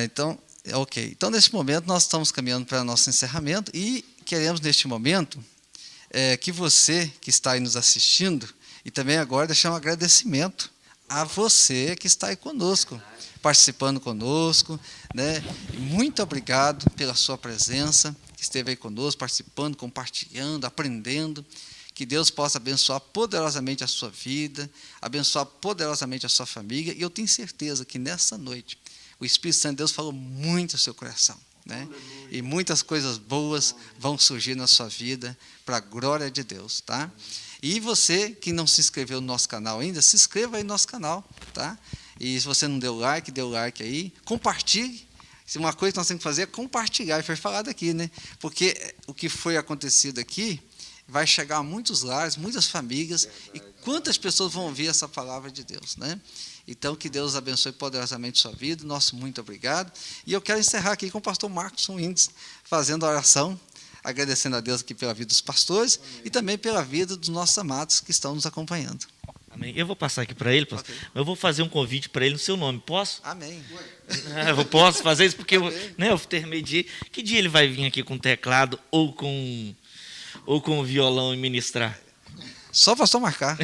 Então, ok. Então, nesse momento, nós estamos caminhando para o nosso encerramento e queremos, neste momento, que você que está aí nos assistindo, e também agora deixar um agradecimento a você que está aí conosco, participando conosco, né? Muito obrigado pela sua presença, que esteve aí conosco, participando, compartilhando, aprendendo. Que Deus possa abençoar poderosamente a sua vida, abençoar poderosamente a sua família, e eu tenho certeza que nessa noite, o Espírito Santo de Deus falou muito ao seu coração, né? E muitas coisas boas vão surgir na sua vida para a glória de Deus, tá? E você que não se inscreveu no nosso canal ainda, se inscreva aí no nosso canal, tá? E se você não deu like, dê o like aí, compartilhe. Se uma coisa que nós temos que fazer é compartilhar, e foi falado aqui, né? Porque o que foi acontecido aqui vai chegar a muitos lares, muitas famílias, e quantas pessoas vão ouvir essa palavra de Deus, né? Então, que Deus abençoe poderosamente sua vida. Nosso muito obrigado. E eu quero encerrar aqui com o pastor Marcos Wintz, fazendo a oração, agradecendo a Deus aqui pela vida dos pastores. Amém. E também pela vida dos nossos amados que estão nos acompanhando. Amém. Eu vou passar aqui para ele, pastor. Okay. Eu vou fazer um convite para ele no seu nome. Posso? Amém. Eu posso fazer isso porque eu terminei de... Que dia ele vai vir aqui com teclado ou com violão e ministrar? Só o pastor marcar.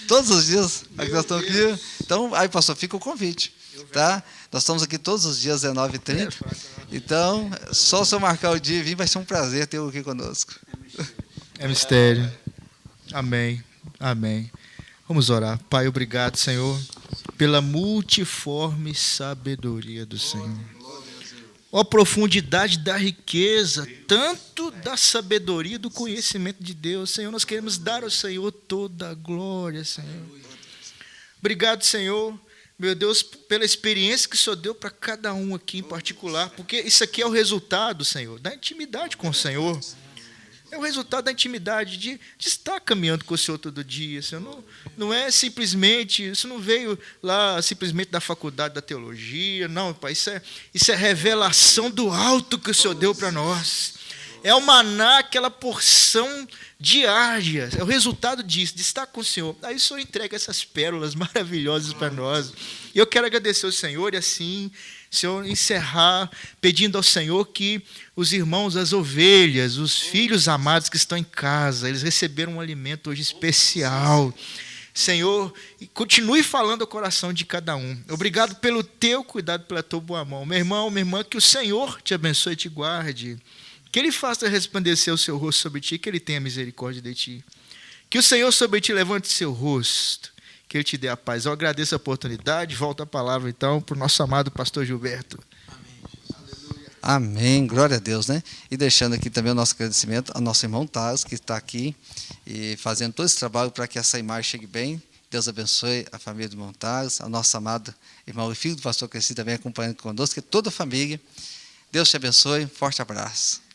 Todos os dias. Aqui nós estamos aqui. Então, aí, pastor, fica o convite. tá? Nós estamos aqui todos os dias, 19h30. Então, só se eu marcar o dia e vir, vai ser um prazer ter aqui conosco. É mistério. Amém. Amém. Vamos orar. Pai, obrigado, Senhor, pela multiforme sabedoria do Senhor. Ó profundidade da riqueza, tanto da sabedoria e do conhecimento de Deus. Senhor, nós queremos dar ao Senhor toda a glória, Senhor. Obrigado, Senhor, meu Deus, pela experiência que o Senhor deu para cada um aqui em particular, porque isso aqui é o resultado, Senhor, da intimidade com o Senhor. É o resultado da intimidade, de estar caminhando com o Senhor todo dia. Senhor. Não é simplesmente, isso não veio lá simplesmente da faculdade da teologia, não, Pai, isso é revelação do alto que o Senhor deu para nós. É o maná, aquela porção diária, é o resultado disso, de estar com o Senhor. Aí o Senhor entrega essas pérolas maravilhosas para nós. E eu quero agradecer ao Senhor e assim, Senhor, encerrar pedindo ao Senhor que os irmãos, as ovelhas, os filhos amados que estão em casa, eles receberam um alimento hoje especial. Senhor, continue falando ao coração de cada um. Obrigado pelo teu cuidado, pela tua boa mão. Meu irmão, minha irmã, que o Senhor te abençoe e te guarde. Que Ele faça resplandecer o seu rosto sobre ti, que Ele tenha misericórdia de ti. Que o Senhor sobre ti levante seu rosto, que Ele te dê a paz. Eu agradeço a oportunidade. Volto a palavra, então, para o nosso amado pastor Gilberto. Amém, glória a Deus, né? E deixando aqui também o nosso agradecimento ao nosso irmão Taz, que está aqui e fazendo todo esse trabalho para que essa imagem chegue bem. Deus abençoe a família do irmão Taz, ao nosso amado irmão e filho do pastor Cresci também acompanhando conosco, que toda a família. Deus te abençoe, forte abraço.